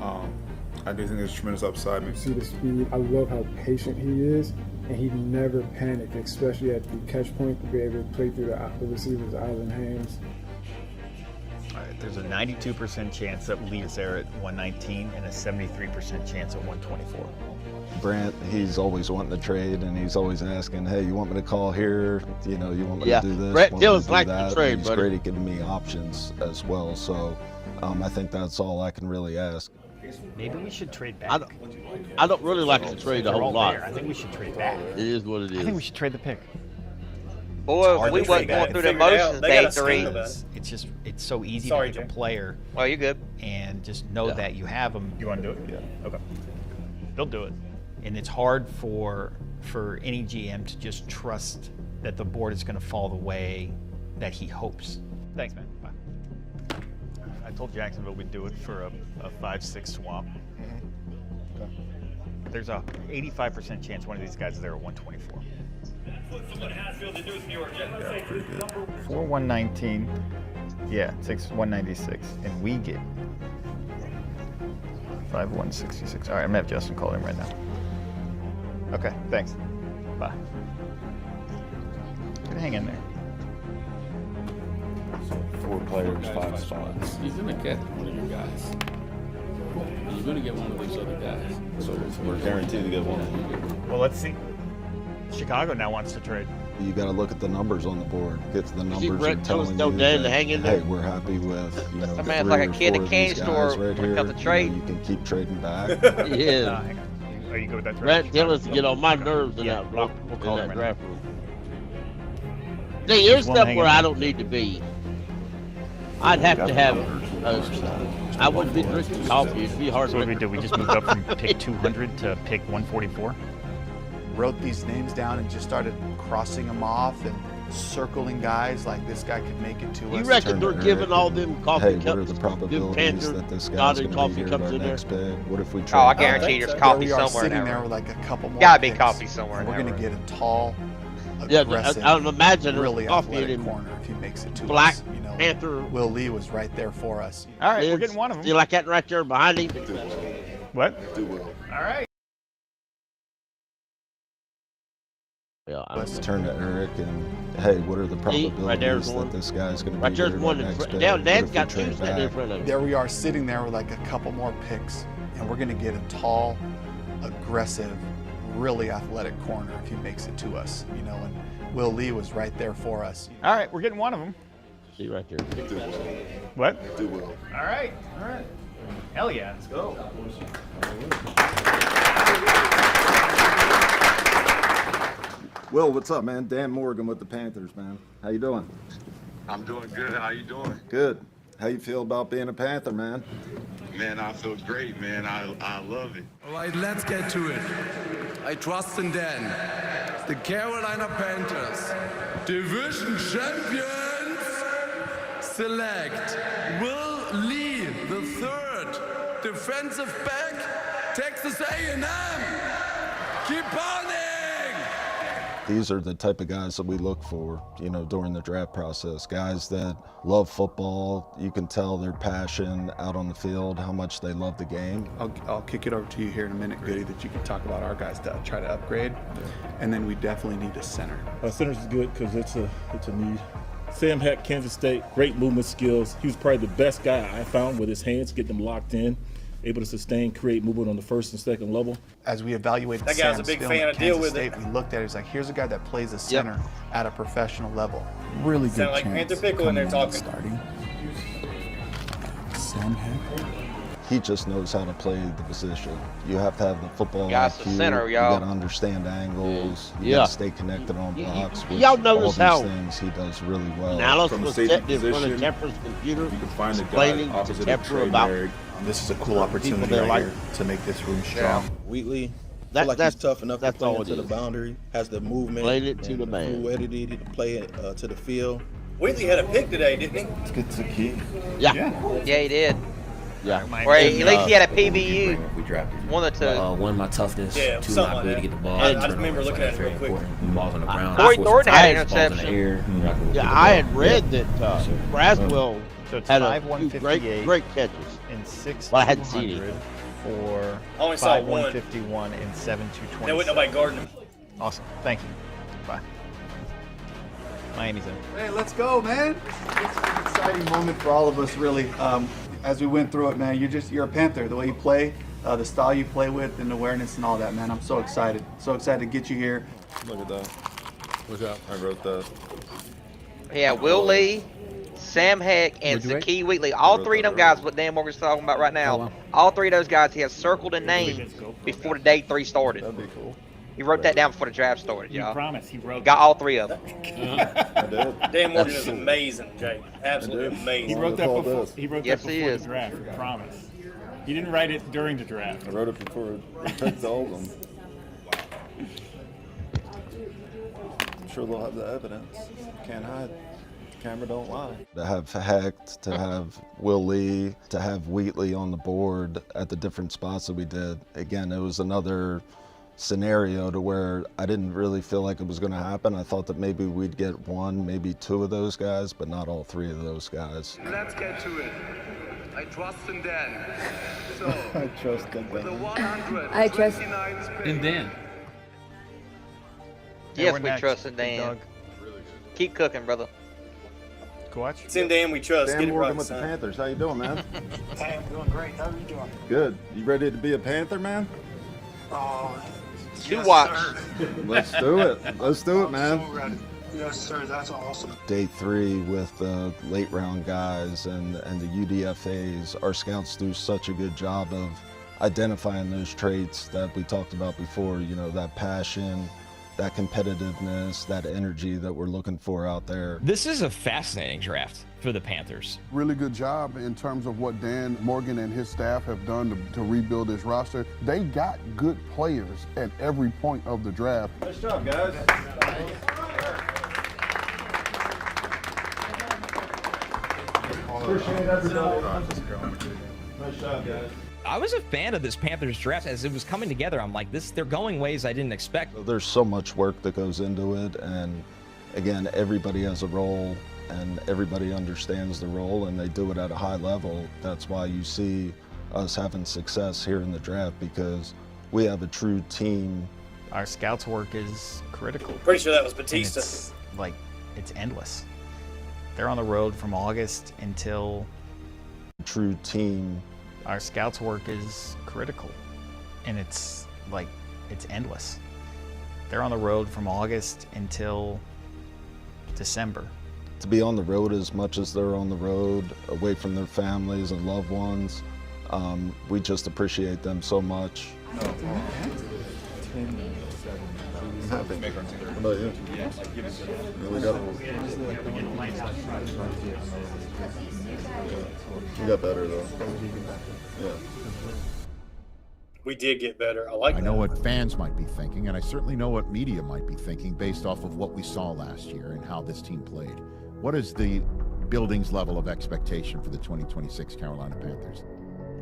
I do think there's tremendous upside. See the speed. I love how patient he is, and he never panicked, especially at the catch point, to be able to play through the receiver's eyes and hands. All right, there's a 92% chance that Lee is there at 119 and a 73% chance at 124. Brant, he's always wanting to trade, and he's always asking, hey, you want me to call here? You know, you want me to do this? Brett Want me Dill's do like that? to trade, He's buddy. great at giving me options as well, so I think that's all I can really ask. Maybe we should trade back. I don't really like to trade a They're whole all lot. there. I think we should trade back. It is what it is. I think we should trade the pick. Boy, if we wasn't going through the motions day three. It's just, it's so easy Sorry, to pick a Jay. player. Well, you're good. And just know that you have them. You want to do it? Yeah. Okay. They'll do it. And it's hard for any GM to just trust that the board is going to fall the way that he hopes. Thanks, man. Bye. I told Jacksonville we'd do it for a 5-6 swap. There's a 85% chance one of these guys is there at 124. For 119, yeah, it takes 196, and we get 5166. All right, I'm gonna have Justin call him right now. Okay, thanks. Bye. Good hang in there. 4 players, 5 spots. He's gonna get one of your guys. You're gonna get one of those other guys. So we're guaranteed to get one. Well, let's see. Chicago now wants to trade. You got to look at the numbers on the board. Get to the see numbers Brett and tell us telling no you Dan to that, hang in hey, there. we're happy with, you know, That man's 3 like a or kid in 4 a of candy these store guys right when it here. comes to trade. You know, you can keep trading back. Yeah. Hang on. Are you good with that trade? Brett Dillon to get on my nerves in Yeah, that block, we'll call in him that right draft room. See, here's one stuff hanging where there. I don't need to be. I'd have to have. I wouldn't be drinking coffee. It'd be hard. So what did we do? We just moved up from pick 200 to pick 144. Wrote these names down and just started crossing them off and circling guys like this guy could make it to You us. reckon they're giving all them coffee Hey, cups? what are the Them probabilities Panther that this guy's knotted going to be coffee here at cups our in there? next pick? What if we trade? Oh, I guarantee there's coffee we are somewhere in sitting that there room. with like a couple more Gotta be picks, coffee somewhere and in we're that going to room. get a tall, Yeah, aggressive, I would imagine there's really coffee in athletic him. corner if he makes it to Black us. You know, Panther. Will Lee was right there for us. All right, we're Lids, getting one of them. See, like that right there behind him. What? Do well. All right. Yeah, Let's turn to Eric and hey, what are the right there's probabilities one. that this guy's going to Right be there's here one. at our next pick? Down, What Dan's if we got trade two standing in back? front of him. There we are sitting there with like a couple more picks, and we're going to get a tall, aggressive, really athletic corner if he makes it to us. You know, and Will Lee was right there for us. All right, we're getting one of them. See right there. Do well. What? Do well. All right. All right. Hell yeah, let's go. Will, what's up, man? Dan Morgan with the Panthers, man. How you doing? I'm doing good. How you doing? Good. How you feel about being a Panther, man? Man, I feel great, man. I love it. All right, let's get to it. I trust in Dan. The Carolina Panthers, division champions, select Will Lee, the third defensive back, Texas A&M. Keep pounding! These are the type of guys that we look for, you know, during the draft process. Guys that love football. You can tell their passion out on the field, how much they love the game. I'll kick it over to you here in a minute, Goody, that you can talk about our guys to try to upgrade. And then we definitely need a center. Centers is good because it's a need. Sam Heck, Kansas State, great movement skills. He was probably the best guy I found with his hands, get them locked in, able to sustain, create movement on the first and second level. As we evaluated That guy's Sam's a big film fan at of Dill Kansas with it. State, we looked at it, it's like, here's a guy that plays a center at a professional level. Really good Sound like chance Panther Pickle in there coming talking. Starting. Sam Heck. he just knows how to play the position. You have to have the football Guys, IQ. the center, you y'all. got to understand angles. You Yeah. got to stay connected on blocks. Which y'all notice all how these things he does really well. Alice From a was safety sitting in front of position, Temper's computer, you can find a guy explaining to opposite of Temper Trey about Merrick. This is a cool people opportunity that right like- here to make this room strong. Wheatley, That- feel like that's- he's tough enough to that's play all into it the is. boundary, has the movement Played it to and the man. fluidity to play it to the field. Wheatley had a pick today, didn't he? It's a key. Yeah. Yeah, he did. Yeah. Or at least he had a PBU. We drafted. One or two. One, my toughness. Yeah, Two, something my like ability that. to get the ball. I just remember looking at it real quick. Balls on the ground. Corey Thornton had an Balls in the interception. air. Yeah, I had read that Braswell So it's had a 5-158 few great catches. and 6 Well, I hadn't seen it. 200 for I only saw 5-151 and 7-220. There wasn't nobody guarding him. Awesome. Thank you. Bye. Miami's in. Hey, let's go, man. It's an exciting moment for all of us, really. As we went through it, man, you're a Panther. The way you play, the style you play with, and awareness and all that, man. I'm so excited. So excited to get you here. Look at that. What's up? I wrote that. Yeah, Will Lee, Sam Heck, and Zakee Wheatley. All three of them guys, what Dan Morgan's talking about right now, all three of those guys he has circled and named before the day 3 started. That'd be cool. He wrote that down before the draft started, y'all. Promise, he wrote. Got all 3 of them. I did. Dan Morgan is amazing, Jay. Absolutely amazing. He wrote that before. He wrote Yes, that he before is. the draft. I promise. He didn't write it during the draft. I wrote it before we picked all of them. I'm sure they'll have the evidence. Can't hide. Camera don't lie. To have Heck, to have Will Lee, to have Wheatley on the board at the different spots that we did. Again, it was another scenario to where I didn't really feel like it was going to happen. I thought that maybe we'd get 1, maybe 2 of those guys, but not all 3 of those guys. Let's get to it. I trust in Dan. So, I trust that. with the 100, I trust in Dan. Yeah, Yes, we're we next. trust in Big Dan. dog. Keep cooking, brother. Coach? It's in Dan we trust. Dan Get it Morgan right, with the son. Panthers. How you doing, man? Hey, I'm doing great. How are you doing? Good. You ready to be a Panther, man? Oh, Two watch. Let's do it. Let's do it, man. So ready. Yes, sir. That's awesome. Day 3 with the late round guys and the UDFAs, our scouts do such a good job of identifying those traits that we talked about before, you know, that passion, that competitiveness, that energy that we're looking for out there. This is a fascinating draft for the Panthers. Really good job in terms of what Dan Morgan and his staff have done to rebuild this roster. They got good players at every point of the draft. Nice job, guys. Appreciate everybody. Nice job, guys. I was a fan of this Panthers draft as it was coming together. I'm like, they're going ways I didn't expect. There's so much work that goes into it, and again, everybody has a role and everybody understands the role and they do it at a high level. That's why you see us having success here in the draft, because we have a true team. Our scouts work is critical. Pretty sure that was And Batista. it's endless. They're on the road from August until True team. our scouts work is critical, and it's endless. They're on the road from August until December. To be on the road as much as they're on the road, away from their families and loved ones, we just appreciate them so much. Happy. What about you? We got better though. Yeah. We did get better. I like I that. know what fans might be thinking, and I certainly know what media might be thinking based off of what we saw last year and how this team played. What is the building's level of expectation for the 2026 Carolina Panthers?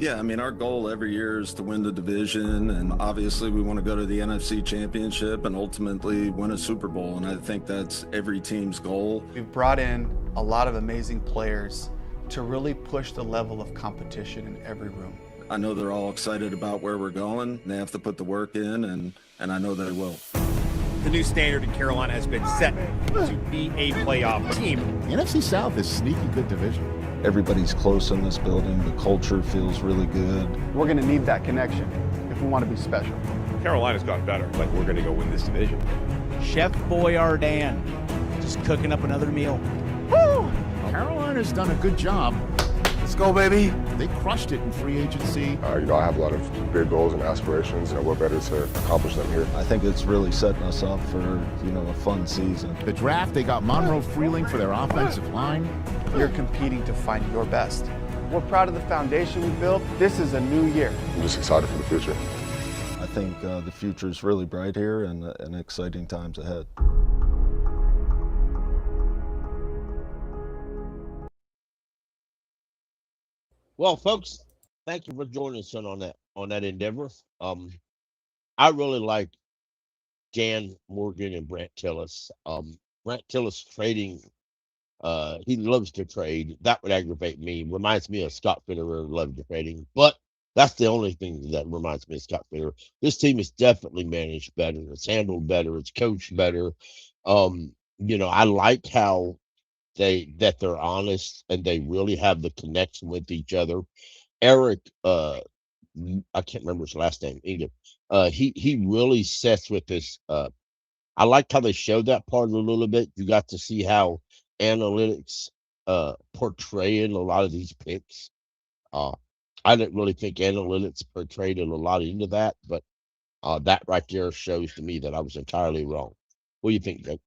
Yeah, I mean, our goal every year is to win the division, and obviously we want to go to the NFC Championship and ultimately win a Super Bowl, and I think that's every team's goal. We've brought in a lot of amazing players to really push the level of competition in every room. I know they're all excited about where we're going. They have to put the work in, and I know they will. The new standard in Carolina has been set to be a playoff team. The NFC South is sneaky good division. Everybody's close in this building. The culture feels really good. We're going to need that connection if we want to be special. Carolina's gotten better. Like, we're going to go win this division. Chef Boyardee, just cooking up another meal. Woo! Carolina's done a good job. Let's go, baby. They crushed it in free agency. I have a lot of big goals and aspirations, and we're better to accomplish them here. I think it's really setting us up for, a fun season. The draft, they got Monroe Freeling for their offensive line. You're competing to find your best. We're proud of the foundation we built. This is a new year. I'm just excited for the future. I think the future is really bright here and exciting times ahead. Well, folks, thank you for joining us on that endeavor. I really like Dan Morgan and Brant Tillis. Brant Tillis trading, he loves to trade. That would aggravate me. Reminds me of Scott Fitterer, loves to trading. But that's the only thing that reminds me of Scott Fitterer. This team is definitely managed better. It's handled better. It's coached better. I like how they're honest and they really have the connection with each other. Eric, I can't remember his last name either. He really sets with this. I liked how they showed that part a little bit. You got to see how analytics portraying a lot of these picks. I didn't really think analytics portrayed a lot into that, but that right there shows to me that I was entirely wrong. What do you think, Jake?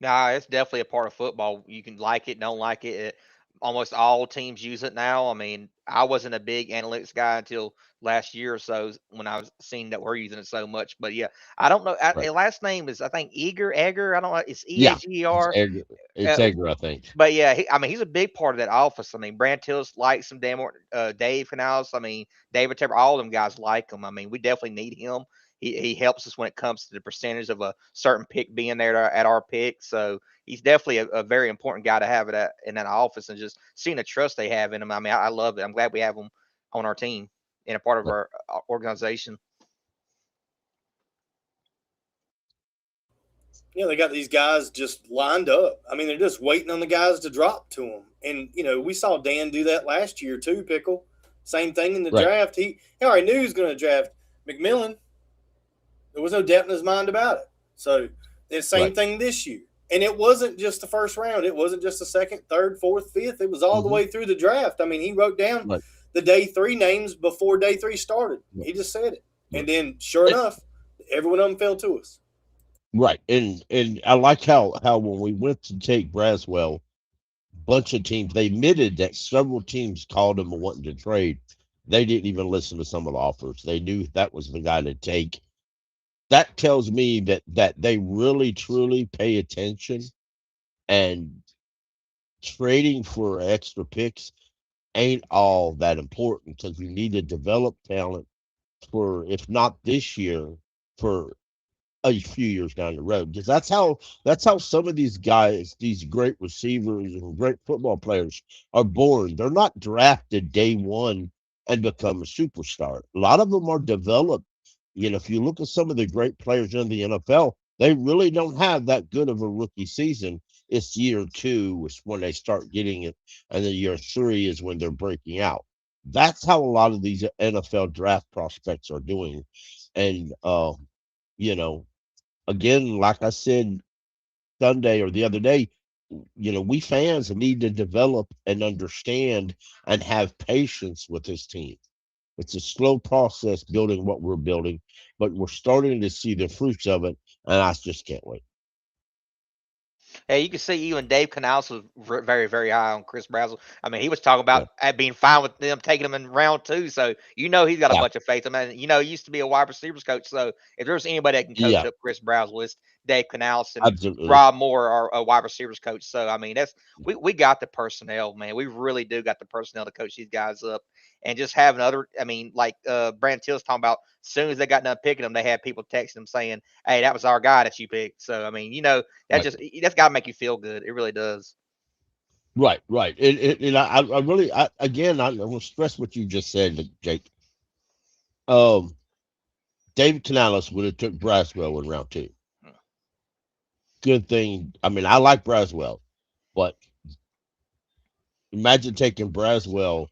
Nah, it's definitely a part of football. You can like it, don't like it. Almost all teams use it now. I mean, I wasn't a big analytics guy until last year or so when I was seeing that we're using it so much. But yeah, I don't know. Right. His last name is, I think, Egger. I don't know. It's Yeah, Eager. it's Edgar, I think. But yeah, he's a big part of that office. I mean, Brand Tillis likes him. Dave Canales. I mean, David Tepper. All of them guys like him. I mean, we definitely need him. He helps us when it comes to the percentage of a certain pick being there at our pick. So he's definitely a very important guy to have in that office, and just seeing the trust they have in him. I mean, I love it. I'm glad we have him on our team and a part of our organization. They got these guys just lined up. I mean, they're just waiting on the guys to drop to them. And, we saw Dan do that last year too, Pickle. Same thing in the draft. He already knew he was going to draft McMillan. There was no doubt in his mind about it. So the same thing this year. And it wasn't just the first round. It wasn't just the second, third, fourth, fifth. It was all the way through the draft. I mean, he wrote down the day 3 names before day 3 started. He just said it. And then, sure enough, every one of them fell to us. Right. And I like how when we went to take Braswell, bunch of teams, they admitted that several teams called him and wanting to trade. They didn't even listen to some of the offers. They knew that was the guy to take. That tells me that they really, truly pay attention, and trading for extra picks ain't all that important, because you need to develop talent for, if not this year, for a few years down the road. Because that's how some of these guys, these great receivers and great football players, are born. They're not drafted day one and become a superstar. A lot of them are developed. If you look at some of the great players in the NFL, they really don't have that good of a rookie season. It's year 2 is when they start getting it, and then year 3 is when they're breaking out. That's how a lot of these NFL draft prospects are doing. And, again, like I said Sunday or the other day, we fans need to develop and understand and have patience with this team. It's a slow process building what we're building, but we're starting to see the fruits of it, and I just can't wait. Hey, you can see even Dave Canales was very, very high on Chris Brazzell. I mean, he was talking about being fine with them taking him in round 2. So, he's got a bunch of faith. I mean, he used to be a wide receivers coach. So, if there's anybody that can coach up Chris Brazzell, it's Dave Canales, and Rob Moore are a wide receivers coach. So, I mean, we got the personnel, man. We really do got the personnel to coach these guys up. And just having like Brand Till's talking about, as soon as they got done picking them, they had people texting them saying, "Hey, that was our guy that you picked." So, I mean, that's got to make you feel good. It really does. Right. And I really, I want to stress what you just said, Jake. David Canales would have took Braswell in round 2. Good thing. I mean, I like Braswell, but imagine taking Braswell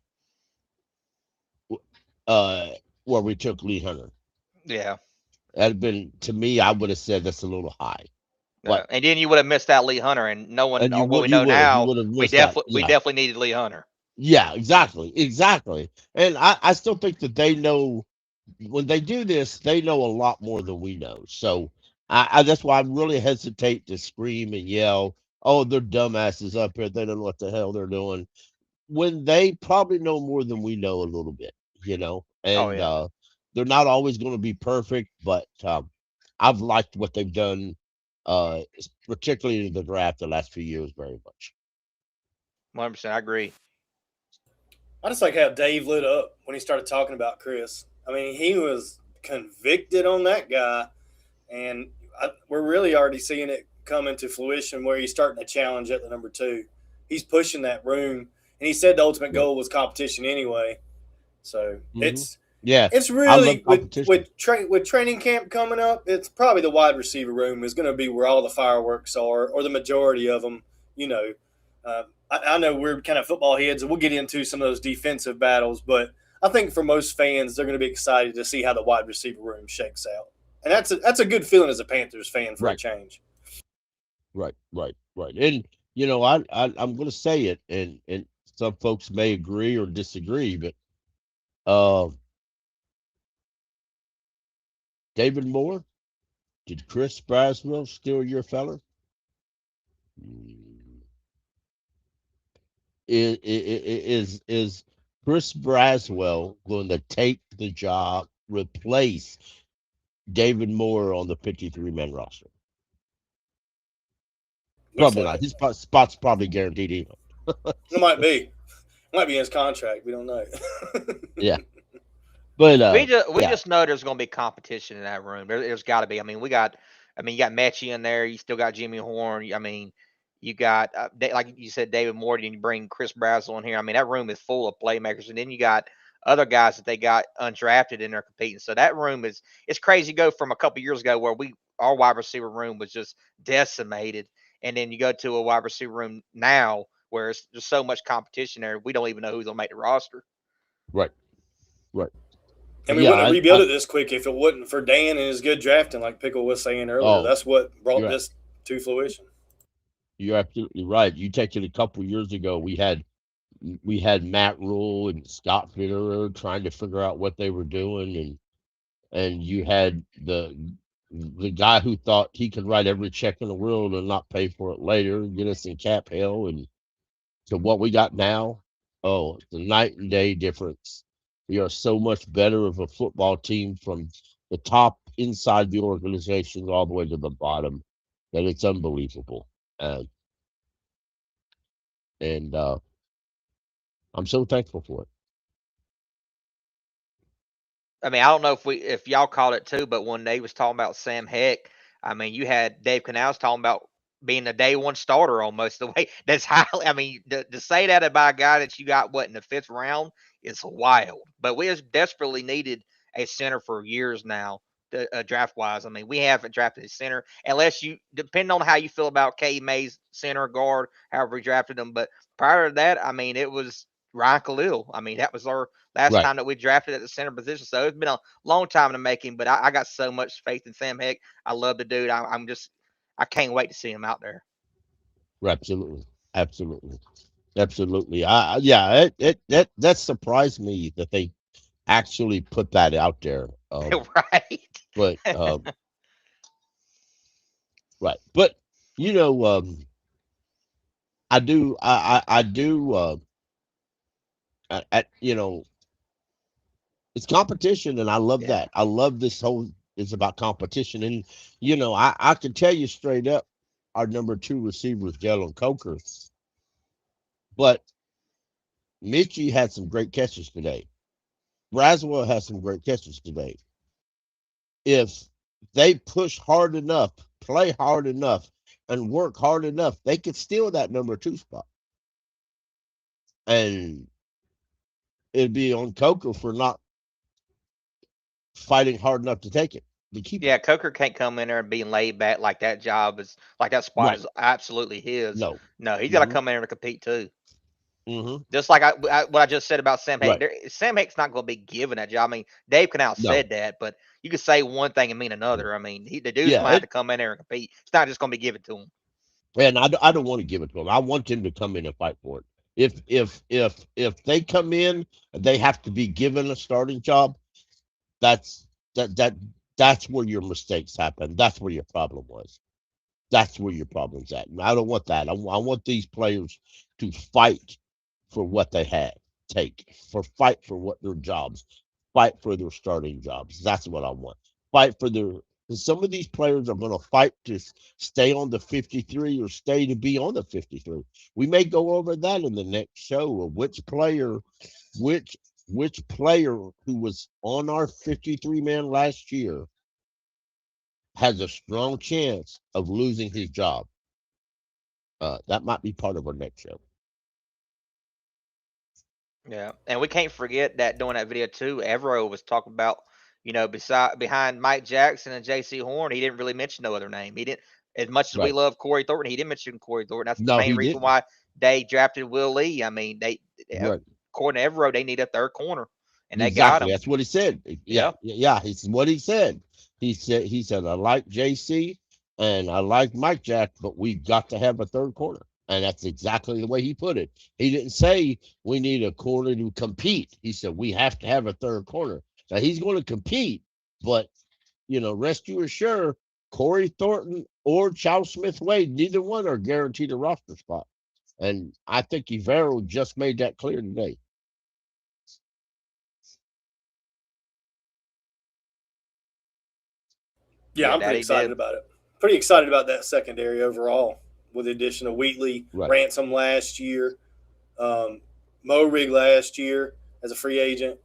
where we took Lee Hunter. Yeah. That'd been, to me, I would have said that's a little high. But, and then you would have missed out Lee Hunter, and no one, we definitely needed Lee Hunter. Yeah, exactly. And I still think that they know when they do this, they know a lot more than we know. So I that's why I really hesitate to scream and yell, "Oh, they're dumbasses up here. They don't know what the hell they're doing." When they probably know more than we know a little bit, Oh and yeah. they're not always going to be perfect, but I've liked what they've done, particularly in the draft the last few years very much. 100%. I agree. I just like how Dave lit up when he started talking about Chris. I mean, he was convicted on that guy, and we're really already seeing it come into fruition where he's starting to challenge at the number 2. He's pushing that room, and he said the ultimate goal was competition anyway. So it's I love really competition. with training camp coming up. It's probably the wide receiver room is going to be where all the fireworks are, or the majority of them. I know we're kind of football heads, and we'll get into some of those defensive battles, but I think for most fans, they're going to be excited to see how the wide receiver room shakes out, and that's a good feeling as a Panthers fan for a change. Right. And I'm going to say it, and some folks may agree or disagree, but David Moore, did Chris Braswell steal your fella? Is Chris Braswell going to take the job, replace David Moore on the 53-man roster? Probably not. His spot's probably guaranteed even. It might be in his contract. We don't know. Yeah. But we just know there's going to be competition in that room. There's got to be. I mean, you got Mechie in there. You still got Jimmy Horn. I mean, you got like you said, David Morty, and you bring Chris Brazel in here. I mean, that room is full of playmakers, and then you got other guys that they got undrafted in there competing. So that room it's crazy. Go from a couple years ago where our wide receiver room was just decimated, and then you go to a wide receiver room now where there's so much competition there. We don't even know who's gonna make the roster. Right. And we wouldn't have rebuilt it this quick if it wasn't for Dan and his good drafting, like Pickle was saying earlier. That's what brought this to fruition. You're absolutely right. You take it a couple years ago, we had Matt Rule and Scott Fitterer trying to figure out what they were doing, and you had the guy who thought he could write every check in the world and not pay for it later, get us in cap hell, and to what we got now. Oh, it's a night and day difference. We are so much better of a football team from the top inside the organization all the way to the bottom that it's unbelievable. And I'm so thankful for it. I mean, I don't know if y'all caught it too, but when they was talking about Sam Heck, I mean, you had Dave Canals talking about being a day one starter almost. The way that's highly. I mean, to say that about a guy that you got in the 5th round is wild. But we have desperately needed a center for years now, draft wise. I mean, we haven't drafted a center unless depending on how you feel about K. May's center guard, however we drafted him. But prior to that, I mean, it was Ryan Khalil. I mean, that was our last time that we drafted at the center position. So it's been a long time in the making, but I got so much faith in Sam Heck. I love the dude. I can't wait to see him out there. Absolutely. That surprised me that they actually put that out there. Right. But right. But I do it's competition, and I love that. I love this whole it's about competition. And I can tell you straight up, our number 2 receiver is Jalen Coker. But Mitchie had some great catches today. Braswell has some great catches today. If they push hard enough, play hard enough, and work hard enough, they could steal that number 2 spot. And it'd be on Coker for not fighting hard enough to take it. Yeah, Coker can't come in there and be laid back like that that spot is absolutely his. No, he's got to come in there to compete too. Mm-hmm. Just like what I just said about Sam Heck. Sam Heck's not going to be given that job. I mean, Dave Canal said that, but you could say one thing and mean another. I mean, the dude's going to have to come in there and compete. It's not just going to be given to him. And I don't want to give it to him. I want him to come in and fight for it. If they come in and they have to be given a starting job, that's that's where your mistakes happen. That's where your problem was. That's where your problem's at. And I don't want that. I want these players to fight for what they have, fight for what their jobs, fight for their starting jobs. That's what I want. Fight for their. Some of these players are going to fight to stay on the 53 or stay to be on the 53. We may go over that in the next show of which player who was on our 53 man last year has a strong chance of losing his job. That might be part of our next show. Yeah, and we can't forget that during that video too, Evero was talking about, behind Mike Jackson and J.C. Horn, he didn't really mention no other name. He didn't, as much as we Right. love Corey Thornton, he didn't mention Corey Thornton. That's the No, main he reason didn't. why they drafted Will Lee. I mean, Right. according to Evero, they need a third corner, and they got Exactly. him. That's what he said. Yeah. He's what he said. He said I like JC and I like Mike Jack, but we got to have a third corner. And that's exactly the way he put it. He didn't say we need a corner to compete. He said we have to have a third corner. Now he's going to compete, but rest you assured, Corey Thornton or Charles Smith Wade, neither one are guaranteed a roster spot. And I think Evero just made that clear today. Yeah, I'm pretty excited about it. Pretty excited about that secondary overall, with the addition of Wheatley, Ransom last year, Mo Rig last year as a free agent,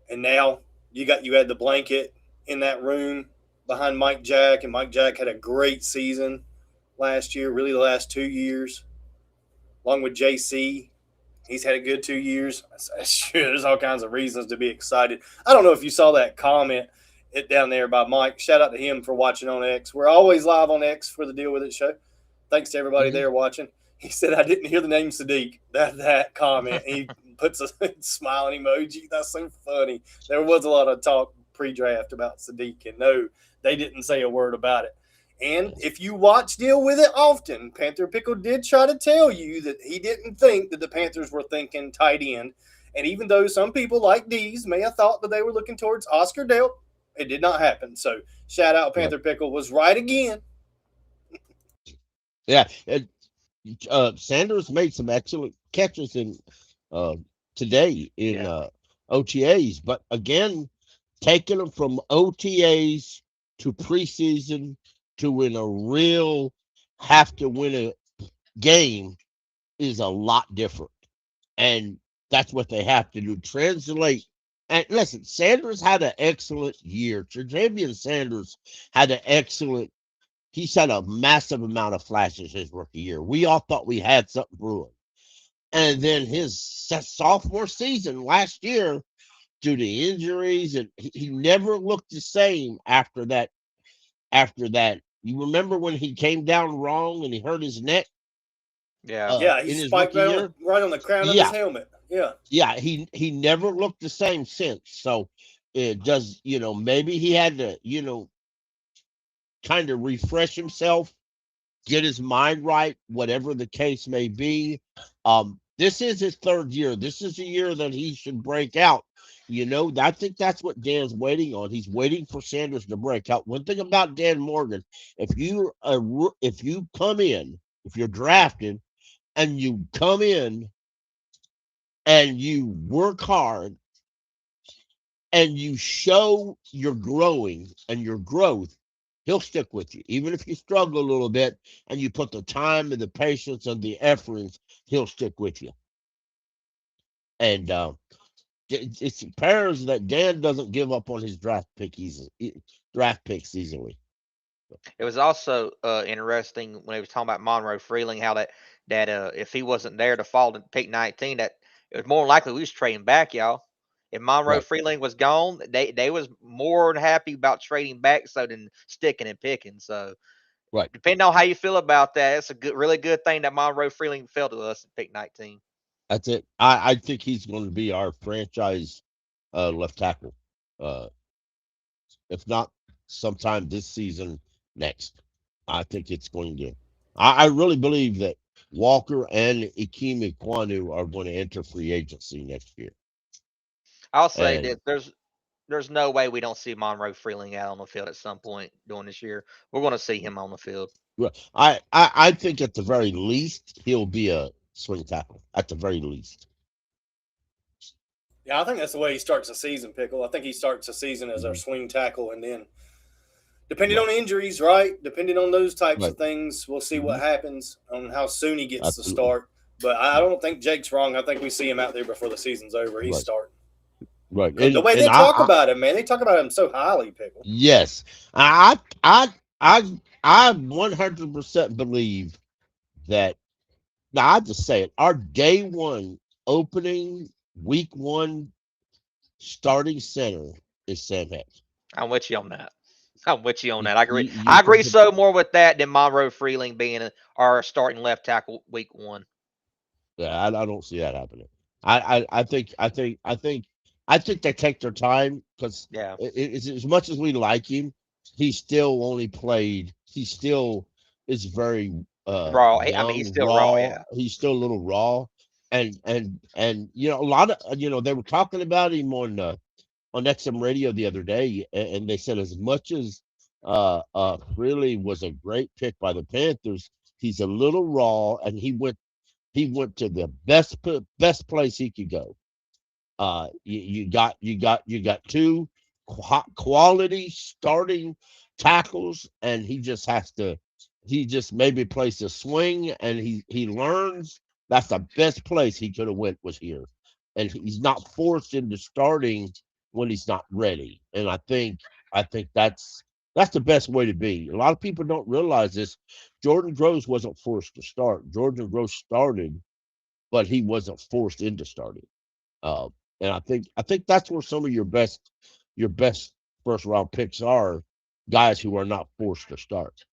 and now you had the blanket in that room behind Mike Jack, and Mike Jack had a great season last year, really the last 2 years, along with JC. He's had a good 2 years. There's all kinds of reasons to be excited. I don't know if you saw that comment down there by Mike. Shout out to him for watching on X. We're always live on X for the Deal With It show. Thanks to everybody there watching. He said, I didn't hear the name Sadiq. That comment. He puts a smiling emoji. That's so funny. There was a lot of talk pre-draft about Sadiq, and no, they didn't say a word about it. And if you watch Deal With It often, Panther Pickle did try to tell you that he didn't think that the Panthers were thinking tight end. And even though some people like D's may have thought that they were looking towards Oscar Delp, it did not happen. So shout out Panther Pickle was right again. Yeah. Sanders made some excellent catches in today in OTAs, but again, taking them from OTAs to preseason to in a real have to win a game is a lot different. And that's what they have to do. Translate. And listen, Sanders had an excellent year. Tre'Davious Sanders had he's had a massive amount of flashes his rookie year. We all thought we had something brewing. And then his sophomore season last year, due to injuries, and he never looked the same after that. You remember when he came down wrong and he hurt his neck? Yeah, he spiked right on the crown of his helmet. Yeah, he never looked the same since. So it does, maybe he had to, kind of refresh himself, get his mind right, whatever the case may be. This is his third year. This is a year that he should break out. I think that's what Dan's waiting on. He's waiting for Sanders to break out. One thing about Dan Morgan, if you're drafted and you come in and you work hard and you show you're growing and your growth, he'll stick with you. Even if you struggle a little bit and you put the time and the patience and the effort, he'll stick with you. And it's apparent that Dan doesn't give up on his draft picks easily. It was also interesting when he was talking about Monroe Freeling, how that if he wasn't there to fall to pick 19, that it was more likely we was trading back, y'all. If Monroe Freeling was gone, they was more than happy about trading back so than sticking and picking. So depending on how you feel about that, it's a really good thing that Monroe Freeling fell to us at pick 19. That's it. I think he's going to be our franchise left tackle. If not sometime this season, next. I think it's going to. I really believe that Walker and Ikem Ekwonu are going to enter free agency next year. I'll say And that there's no way we don't see Monroe Freeling out on the field at some point during this year. We're going to see him on the field. I think at the very least he'll be a swing tackle. At the very least. Yeah, I think that's the way he starts the season, Pickle. I think he starts the season as our swing tackle, and then depending on injuries, right? Depending on those types of things, we'll see what happens on how soon he gets to start. But I don't think Jake's wrong. I think we see him out there before the season's over. He's starting. Right. The way they talk about him, man, they talk about him so highly, Pickle. Yes. I 100% believe that. Now I just say it. Our day one opening week one starting center is Sam Heck. I'm with you on that. I'm with you on that. I agree. I agree so more with that than Monroe Freeling being our starting left tackle week one. Yeah, I don't see that happening. I think they take their time because it's as much as we like him, he still only played. He still is very raw. Young, I mean, he's still raw. Yeah, he's still a little raw, and you know a lot of they were talking about him on XM radio the other day, and they said as much as really was a great pick by the Panthers, he's a little raw, and he went to the best place he could go. You got two quality starting tackles, and he just maybe plays a swing, and he learns. That's the best place he could have went was here, and he's not forced into starting when he's not ready. And I think that's the best way to be. A lot of people don't realize this. Jordan Groves wasn't forced to start. Jordan Groves started, but he wasn't forced into starting. And I think that's where some of your best first round picks are, guys who are not forced to start.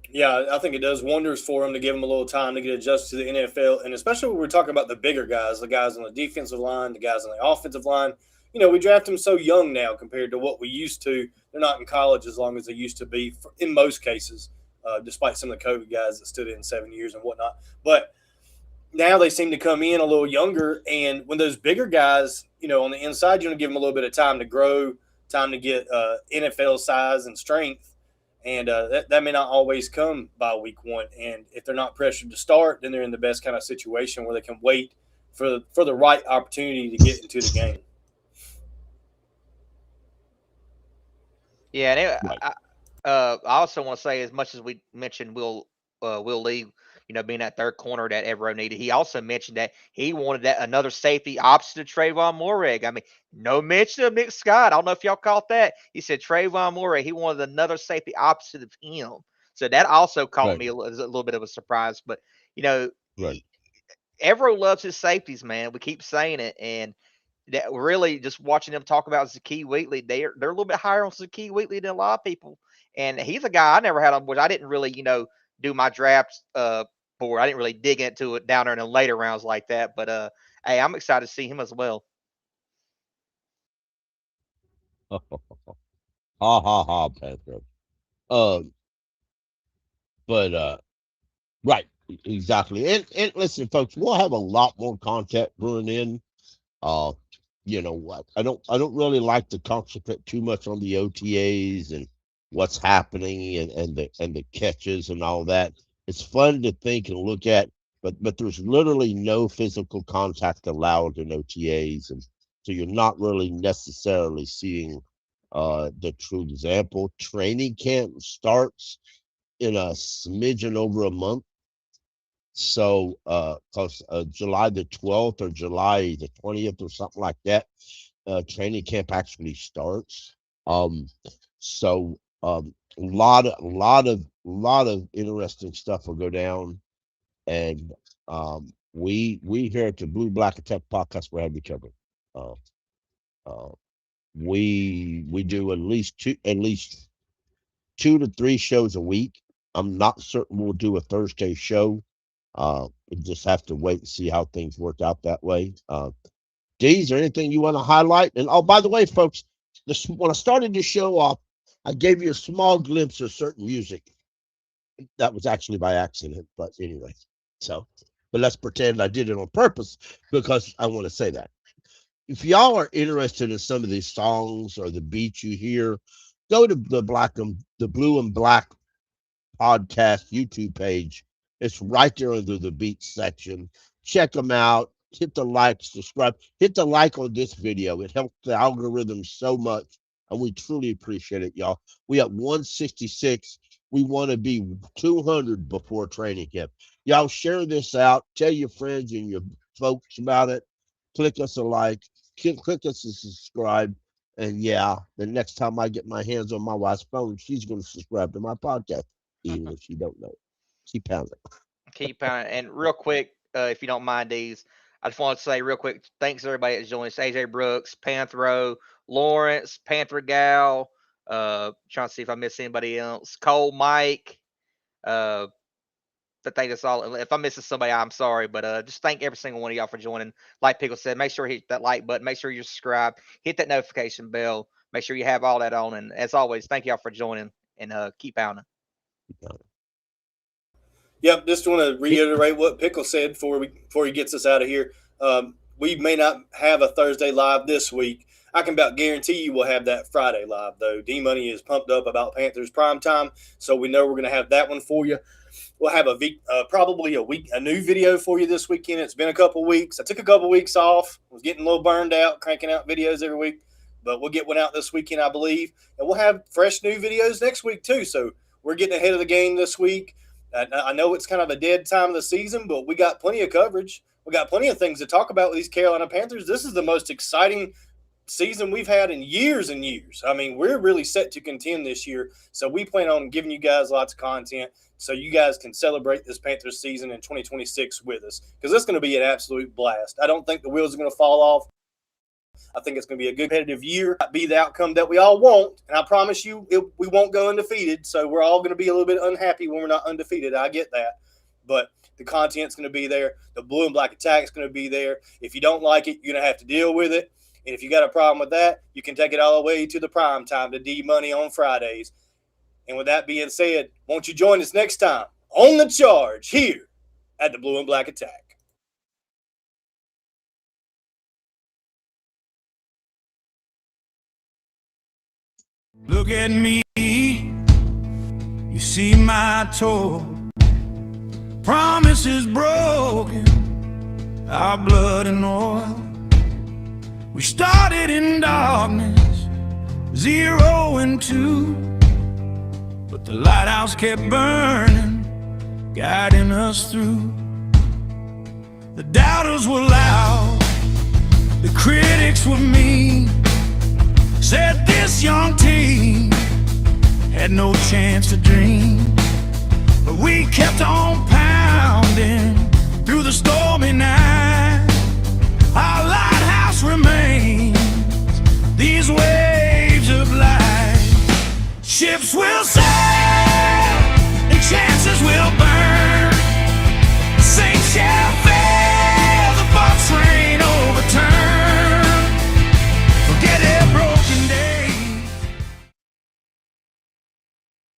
Yeah, I think it does wonders for him to give him a little time to get adjusted to the NFL, and especially when we're talking about the bigger guys, the guys on the defensive line, the guys on the offensive line. You know, we draft them so young now compared to what we used to. They're not in college as long as they used to be in most cases, despite some of the COVID guys that stood in 7 years and whatnot. But now they seem to come in a little younger, and when those bigger guys, you know, on the inside, you want to give them a little bit of time to grow, time to get NFL size and strength. And that may not always come by week one. And if they're not pressured to start, then they're in the best kind of situation where they can wait for the right opportunity to get into the game. Yeah, and I also want to say, as much as we mentioned Will Lee, you know, being that third corner that Evero needed, he also mentioned that he wanted that another safety opposite of Trayvon Moreg. I mean, no mention of Nick Scott. I don't know if y'all caught that. He said Trayvon Moreg, he wanted another safety opposite of him. So that also caught me as a little bit of a surprise. But, you know, Evero loves his safeties, man. We keep saying it. And that really just watching them talk about Zakee Wheatley, they're a little bit higher on Zakee Wheatley than a lot of people. And he's a guy I never had on board. I didn't really, you know, do my drafts board. I didn't really dig into it down there in the later rounds like that. But hey, I'm excited to see him as well. Ha ha ha, Panther. But right, exactly. And listen, folks, we'll have a lot more content brewing in. You know what? I don't really like to concentrate too much on the OTAs and what's happening and the catches and all that. It's fun to think and look at, but there's literally no physical contact allowed in OTAs, and so you're not really necessarily seeing the true example. Training camp starts in a smidgen over a month. So, cause July the 12th or July the 20th or something like that, training camp actually starts. So a lot of interesting stuff will go down, and we here at the Blue Black Attack podcast will have you covered. We do at least two to three shows a week. I'm not certain we'll do a Thursday show. We just have to wait and see how things work out that way. D, is there anything you want to highlight? And oh, by the way, folks, when I started the show off, I gave you a small glimpse of certain music That was actually by accident, but anyway. So, but let's pretend I did it on purpose because I want to say that. If y'all are interested in some of these songs or the beats you hear, go to the Blue&Black podcast YouTube page. It's right there under the beats section. Check them out. Hit the like, subscribe. Hit the like on this video. It helps the algorithm so much, and we truly appreciate it, y'all. We at 166. We want to be 200 before training camp. Y'all share this out. Tell your friends and your folks about it. Click us a like. Click us a subscribe. And yeah, the next time I get my hands on my wife's phone, she's going to subscribe to my podcast, even if she don't know. Keep pounding. Keep pounding. And real quick, if you don't mind, these, I just want to say real quick, thanks to everybody that's joined us. AJ Brooks, Panthro, Lawrence, Panther Gal, trying to see if I missed anybody else. Cole, Mike, I think that's all. If I'm missing somebody, I'm sorry, but just thank every single one of y'all for joining. Like Pickle said, make sure you hit that like button, make sure you're subscribed, hit that notification bell, make sure you have all that on. And as always, thank y'all for joining, and keep pounding. Yep, just want to reiterate what Pickle said before he gets us out of here. We may not have a Thursday live this week. I can about guarantee you we'll have that Friday live, though. D-Money is pumped up about Panthers primetime, so we know we're going to have that one for you. We'll have probably a new video for you this weekend. It's been a couple weeks. I took a couple weeks off. I was getting a little burned out, cranking out videos every week, but we'll get one out this weekend, I believe, and we'll have fresh new videos next week too. So we're getting ahead of the game this week. I know it's kind of a dead time of the season, but we got plenty of coverage. We got plenty of things to talk about with these Carolina Panthers. This is the most exciting season we've had in years and years. I mean, we're really set to contend this year, so we plan on giving you guys lots of content so you guys can celebrate this Panthers season in 2026 with us, because it's going to be an absolute blast. I don't think the wheels are going to fall off. I think it's going to be a good competitive year, be the outcome that we all want, and I promise you we won't go undefeated, so we're all going to be a little bit unhappy when we're not undefeated. I get that, but the content's going to be there. The Blue&Black attack is going to be there. If you don't like it, you're going to have to deal with it. And if you got a problem with that, you can take it all the way to the prime time to D-Money on Fridays. And with that being said, won't you join us next time on The Charge here at the Blue&Black Attack. Look at me, you see my toe. Promises broken, our blood and oil. We started in darkness, 0 and 2, but the lighthouse kept burning, guiding us through. The doubters were loud, the critics were mean, said this young team had no chance to dream. But we kept on pounding through the stormy night.